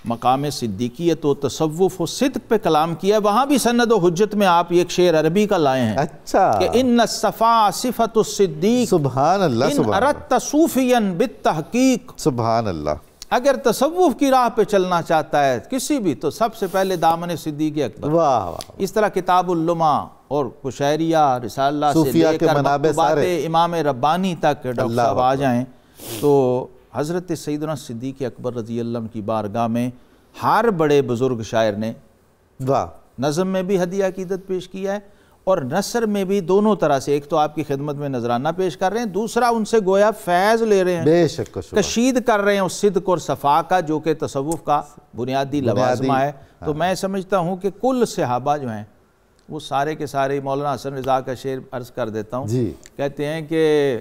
مقام صدیقیت و تصوف و صدق پہ کلام کیا، وہاں بھی سند و حجت میں آپ ایک شعر عربی کا لائے ہیں، اچھا، کہ ان الصفا صفت الصدیق، سبحان اللہ، ان اردت صوفیا بالتحقیق، سبحان اللہ۔ اگر تصوف کی راہ پہ چلنا چاہتا ہے کسی بھی تو سب سے پہلے دامن صدیق اکبر۔ واہ واہ، اس طرح کتاب اللمع اور قشیریہ رسالہ سے صوفیہ لے کے کر منابع مکتوبات سارے، امام ربانی تک ڈاکٹر صاحب آ جائیں تو حضرت سیدنا صدیق اکبر رضی اللہ عنہ کی بارگاہ میں ہر بڑے بزرگ شاعر نے واہ، نظم میں بھی ہدیہ عقیدت پیش کیا ہے اور نثر میں بھی، دونوں طرح سے، ایک تو آپ کی خدمت میں نذرانہ پیش کر رہے ہیں، دوسرا ان سے گویا فیض لے رہے ہیں، بے شک کشید کر رہے ہیں اس صدق اور صفا کا جو کہ تصوف کا بنیادی لوازمہ ہے۔ تو میں سمجھتا ہوں کہ کل صحابہ جو ہیں وہ سارے کے سارے، مولانا حسن رضا کا شعر عرض کر دیتا ہوں، کہتے ہیں کہ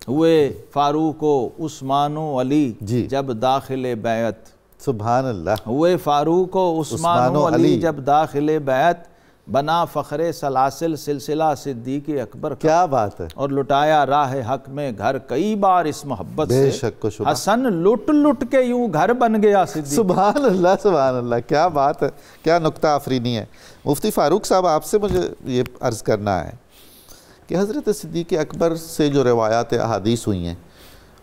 ہوئے فاروق و عثمان و علی جب داخل بیعت، سبحان اللہ، ہوئے فاروق و عثمان و علی جب داخل بیعت، بنا فخر سلاسل سلسلہ صدیق اکبر کا، کیا بات ہے، اور لٹایا راہ حق میں گھر کئی بار اس محبت سے، بے شک و شبہ، حسن لٹ لٹ کے یوں گھر بن گیا صدیق۔ سبحان اللہ، سبحان اللہ، کیا بات ہے، کیا نکتہ آفرینی ہے۔ مفتی فاروق صاحب، آپ سے مجھے یہ عرض کرنا ہے کہ حضرت صدیق اکبر سے جو روایات احادیث ہوئی ہیں،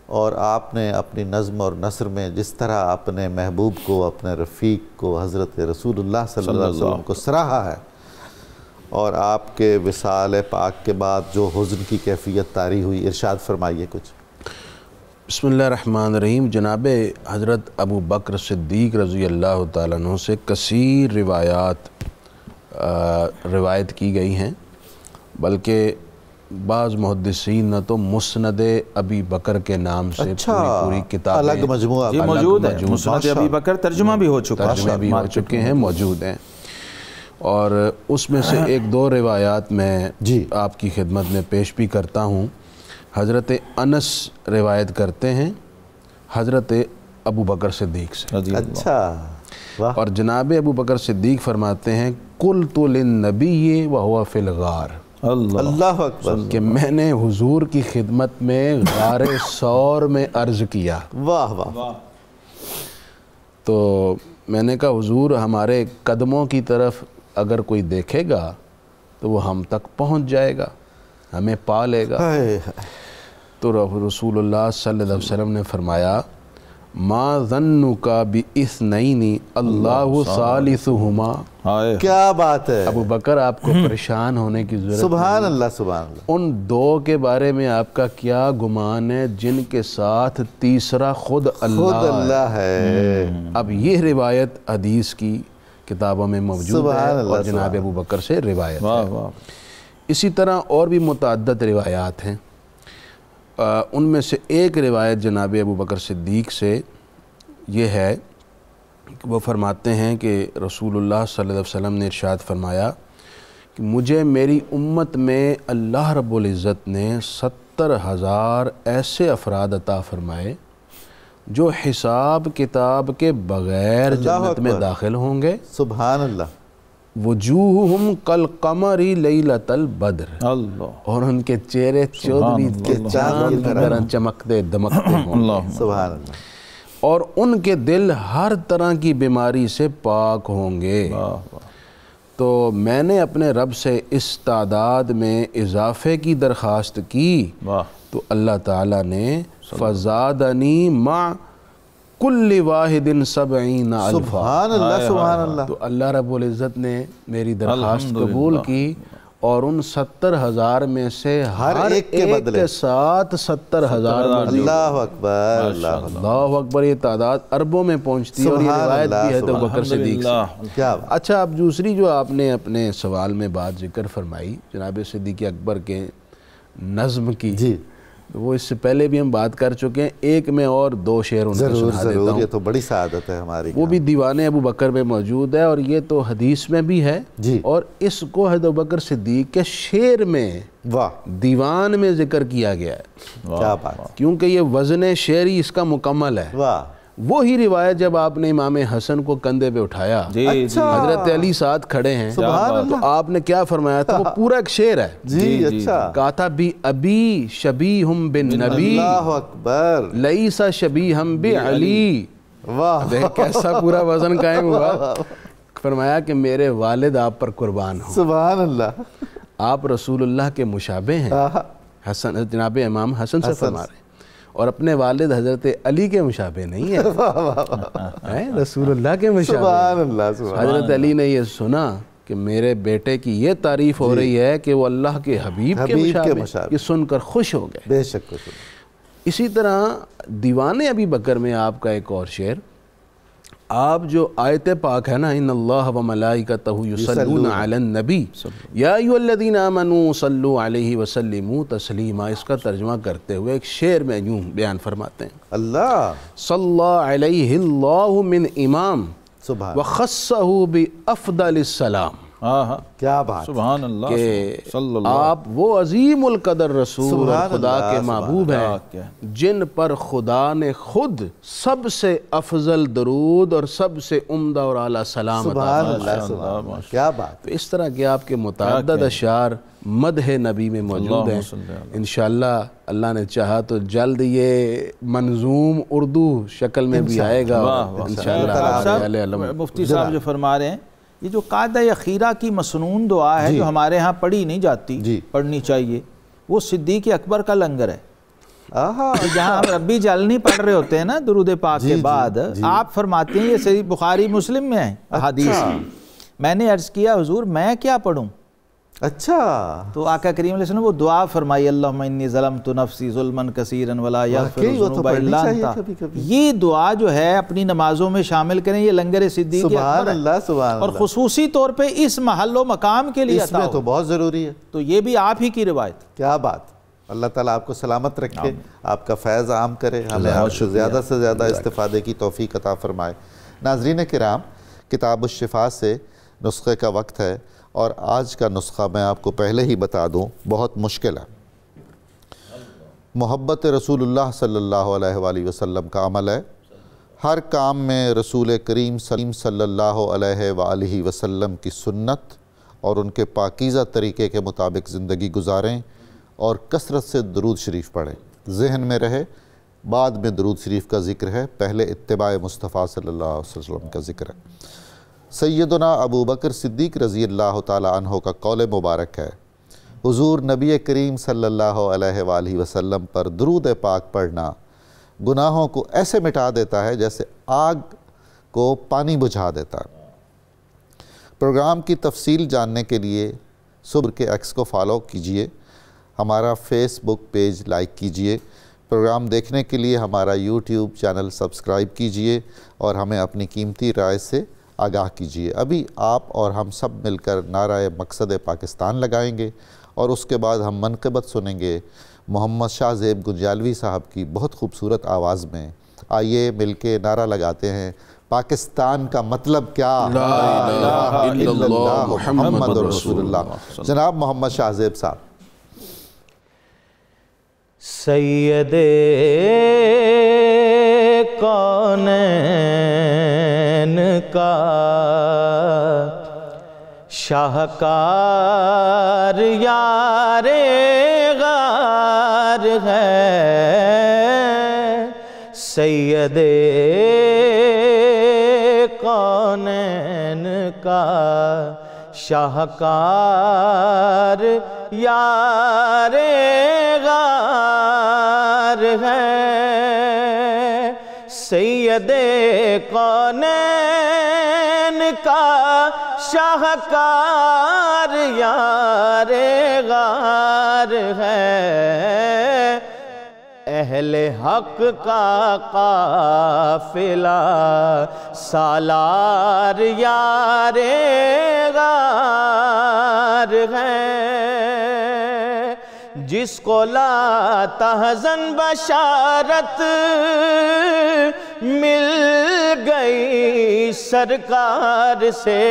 اور آپ نے اپنی نظم اور نثر میں جس طرح اپنے محبوب کو، اپنے رفیق کو، حضرت رسول اللہ صلی اللہ علیہ وسلم کو سراہا ہے، اور آپ کے وصال پاک کے بعد جو حزن کی کیفیت طاری ہوئی، ارشاد فرمائیے کچھ۔ بسم اللہ الرحمن الرحیم۔ جناب حضرت ابو بکر صدیق رضی اللہ تعالیٰ عنہ سے کثیر روایت کی گئی ہیں، بلکہ بعض محدثین نہ تو مسند ابی بکر کے نام سے پوری کتابیں الگ مجموعہ موجود ہے، مسند ابی بکر ترجمہ بھی ہو چکے ہیں، موجود ہیں، اور اس میں سے 1-2 روایات میں آپ کی خدمت میں پیش بھی کرتا ہوں۔ حضرت انس روایت کرتے ہیں حضرت ابو بکر صدیق سے، اچھا، اور جناب ابو بکر صدیق فرماتے ہیں قلت للنبی وہو فی الغار، اللہ اکبر، کہ میں نے حضور کی خدمت میں غار ثور میں عرض کیا۔ واہ واہ، تو میں نے کہا حضور ہمارے قدموں کی طرف اگر کوئی دیکھے گا تو وہ ہم تک پہنچ جائے گا، ہمیں پا لے گا۔ تو رسول اللہ صلی اللہ علیہ وسلم نے فرمایا ما ظنک باثنین اللہ ثالثہما، کیا بات ہے، ابو بکر آپ کو پریشان ہونے کی ضرورت سبحان اللہ، سبحان اللہ، ان 2 کے بارے میں آپ کا کیا گمان ہے جن کے ساتھ تیسرا خود اللہ ہے۔ اب یہ روایت حدیث کی کتابوں میں موجود ہے اور جناب ابو بکر سے روایت ہے۔ اسی طرح اور بھی متعدد روایات ہیں، ان میں سے ایک روایت جناب ابو بکر صدیق سے یہ ہے کہ وہ فرماتے ہیں کہ رسول اللہ صلی اللہ علیہ وسلم نے ارشاد فرمایا کہ مجھے میری امت میں اللہ رب العزت نے 70,000 ایسے افراد عطا فرمائے جو حساب کتاب کے بغیر جنت میں داخل ہوں گے، سبحان اللہ، وجوہہم کالقمر لیلۃ البدر، اور ان کے چہرے 14 کے چاند کی طرح چمکتے دمکتے ہوں گے، سبحان اللہ، اور ان کے دل ہر طرح کی بیماری سے پاک ہوں گے۔ تو میں نے اپنے رب سے اس تعداد میں اضافے کی درخواست کی تو اللہ تعالیٰ نے فزادنی مع کل واحد سبعین الفا۔ سبحان اللہ سبحان اللہ۔ تو اللہ رب العزت نے میری درخواست قبول کی اور ان 70,000 میں سے ہر ایک کے ساتھ 70,000 اللہ اکبر اللہ اکبر۔ یہ تعداد اربوں میں پہنچتی ہے اور یہ روایت بھی ہے ابوبکر صدیق سے۔ اچھا، اب دوسری جو آپ نے اپنے سوال میں بات ذکر فرمائی جناب صدیق اکبر کے نظم کی، جی وہ اس سے پہلے بھی ہم بات کر چکے ہیں، ایک میں اور 2 شعر ان کو سنا دیتا ہوں۔ یہ تو بڑی سعادت ہے ہماری، وہ بھی دیوان ابوبکر میں موجود ہے اور یہ تو حدیث میں بھی ہے جی، اور اس کو حضرت ابوبکر صدیق کے شعر میں دیوان میں ذکر کیا گیا ہے۔ کیا بات، کیونکہ یہ وزن شعری اس کا مکمل ہے۔ واہ، وہی روایت جب آپ نے امام حسن کو کندھے پہ اٹھایا، حضرت علی ساتھ کھڑے ہیں، تو آپ نے کیا فرمایا تھا؟ وہ پورا ایک شعر ہے جی اچھا، کہا تھا بھی ابی شبیہم بالنبی اللہ اکبر لیس شبیہم بعلی۔ واہ، دیکھ کیسا پورا وزن قائم ہوا۔ فرمایا کہ میرے والد آپ پر قربان ہوں، سبحان اللہ، آپ رسول اللہ کے مشابہ ہیں۔ حسن، جناب امام حسن سے فرما رہے ہیں، اور اپنے والد حضرت علی کے مشابہ نہیں ہے، رسول اللہ کے مشابہ۔ سبحان اللہ۔ حضرت علی نے یہ سنا کہ میرے بیٹے کی یہ تعریف ہو رہی ہے کہ وہ اللہ کے حبیب کے مشابہ، یہ سن کر خوش ہو گئے۔ بے شک۔ اسی طرح دیوان ابی بکر میں آپ کا ایک اور شعر، آپ جو آیت پاک ہے نا، ان اللہ و ملائکتہ یصلون علی النبی یا ایھا الذین آمنوا صلوا علیہ وسلموا تسلیما، اس کا ترجمہ کرتے ہوئے ایک شعر میں یوں بیان فرماتے ہیں، اللہ صلی علیہ اللہ من امام سبحان وخصہ بافضل السلام۔ کیا بات، سبحان اللہ، کہ آپ وہ عظیم القدر رسول اور خدا کے محبوب ہیں جن پر خدا نے خود سب سے افضل درود اور سب سے عمدہ اور اعلیٰ سلام عطا فرمایا۔ سبحان اللہ، کیا بات۔ تو اس طرح کے آپ کے متعدد اشعار مدح نبی میں موجود ہیں۔ انشاءاللہ اللہ نے چاہا تو جلد یہ منظوم اردو شکل میں بھی آئے گا انشاءاللہ۔ مفتی صاحب جو فرما رہے ہیں، یہ جو قاعدہ اخیرہ کی مسنون دعا ہے جو ہمارے ہاں پڑھی نہیں جاتی، پڑھنی چاہیے، وہ صدیق اکبر کا لنگر ہے۔ جہاں ہم ربی جلنی پڑھ رہے ہوتے ہیں نا درود پاک کے بعد، آپ فرماتے ہیں، یہ صحیح بخاری مسلم میں ہے حدیث۔ میں نے عرض کیا حضور میں کیا پڑھوں؟ اچھا، تو آقا کریم علیہ السلام وہ دعا فرمائی، اللہم انی ظلمت نفسی ظلما کثیرا ولا یغفر الذنوب الا انت۔ یہ دعا جو ہے اپنی نمازوں میں شامل کریں، یہ لنگر صدیق اکبر ہے اور خصوصی طور پہ اس محل و مقام کے لیے اس میں تو بہت ضروری ہے۔ تو یہ بھی آپ ہی کی روایت۔ کیا بات، اللہ تعالیٰ آپ کو سلامت رکھے، آپ کا فیض عام کرے، ہمیں آپ سے زیادہ استفادے کی توفیق عطا فرمائے۔ ناظرین کرام، کتاب الشفا سے نسخے کا وقت ہے اور آج کا نسخہ میں آپ کو پہلے ہی بتا دوں بہت مشکل ہے۔ محبت رسول اللہ صلی اللہ علیہ وآلہ وسلم کا عمل ہے، ہر کام میں رسول کریم صلی اللہ علیہ وآلہ وسلم کی سنت اور ان کے پاکیزہ طریقے کے مطابق زندگی گزاریں اور کثرت سے درود شریف پڑھیں۔ ذہن میں رہے بعد میں درود شریف کا ذکر ہے، پہلے اتباع مصطفیٰ صلی اللہ علیہ وسلم کا ذکر ہے۔ سیدنا ابوبکر صدیق رضی اللہ تعالی عنہ کا قول مبارک ہے، حضور نبی کریم صلی اللہ علیہ وآلہ وسلم پر درود پاک پڑھنا گناہوں کو ایسے مٹا دیتا ہے جیسے آگ کو پانی بجھا دیتا ہے۔ پروگرام کی تفصیل جاننے کے لیے صبح کے ایکس کو فالو کیجئے، ہمارا فیس بک پیج لائک کیجئے، پروگرام دیکھنے کے لیے ہمارا یوٹیوب چینل سبسکرائب کیجئے اور ہمیں اپنی قیمتی رائے سے آگاہ کیجئے۔ ابھی آپ اور ہم سب مل کر نعرہ مقصد پاکستان لگائیں گے اور اس کے بعد ہم منقبت سنیں گے محمد شاہ زیب گنجالوی صاحب کی بہت خوبصورت آواز میں۔ آئیے مل کے نعرہ لگاتے ہیں، پاکستان کا مطلب کیا؟ لا الہ الا اللہ محمد رسول اللہ۔ جناب محمد شاہ زیب صاحب۔ سید کونین کا شاہکار یار غار ہے، سید کونین کا شاہکار یار غار ہے، سید سید کونین کا شاہکار یار غار ہے، اہل حق کا قافلہ سالار یار غار ہے، جس کو لا تحزن بشارت مل گئی سرکار سے،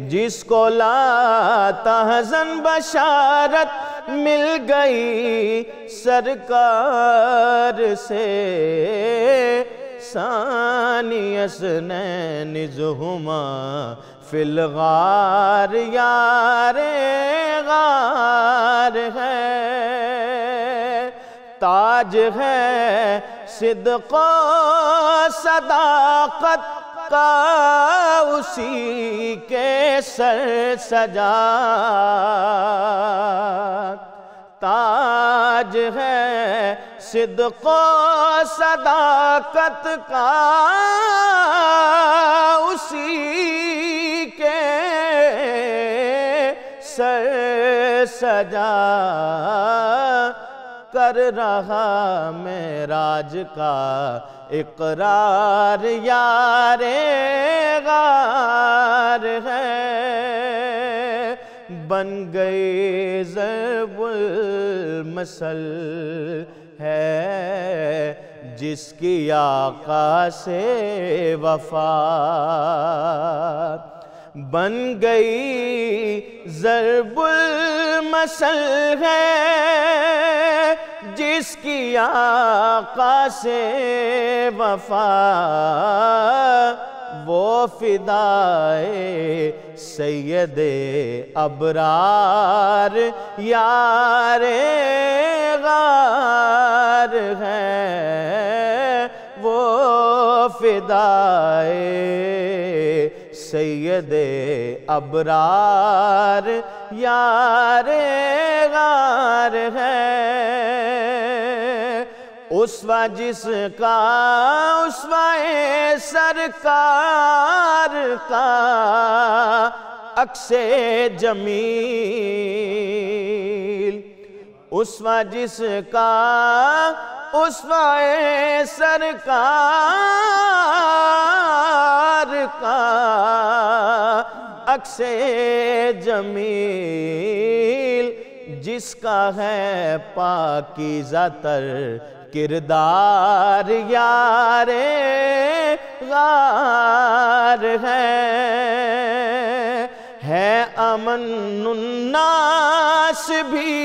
جس کو لا تحزن بشارت مل گئی سرکار سے، ثانی اثنین اذ ہما فی الغار یار غار ہے، تاج ہے صدق و صداقت کا اسی کے سر سجا، تاج ہے صدق و صداقت کا اسی کے سر سجا، کر رہا معراج کا اقرار یار غار ہے، بن گئی ضرب المثل ہے جس کی آقا سے وفا، بن گئی ضرب المثل ہے جس کی آقا سے وفا، وہ فدائے سید ابرار یار غار ہے، وہ فدائے سید ابرار یار غار ہے، اسوہ جس کا اسوہ سرکار کا عکس جمیل، اسوہ جس کا اسوہ سرکار کا عکس جمیل، جس کا ہے پاکیزہ تر کردار یار غار ہے امن الناس بھی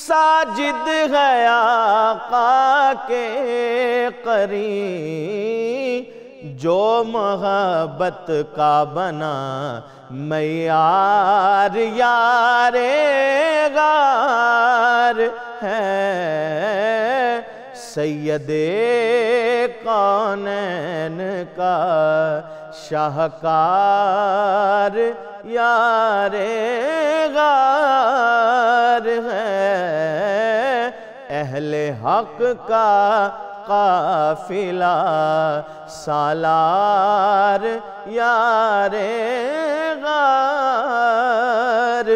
ساجد ہے آقا کے قریب، جو محبت کا بنا معیار یار غار ہے، سید کونین کا شاہکار یار غار ہے، اہل حق کا قافلہ سالار یار غار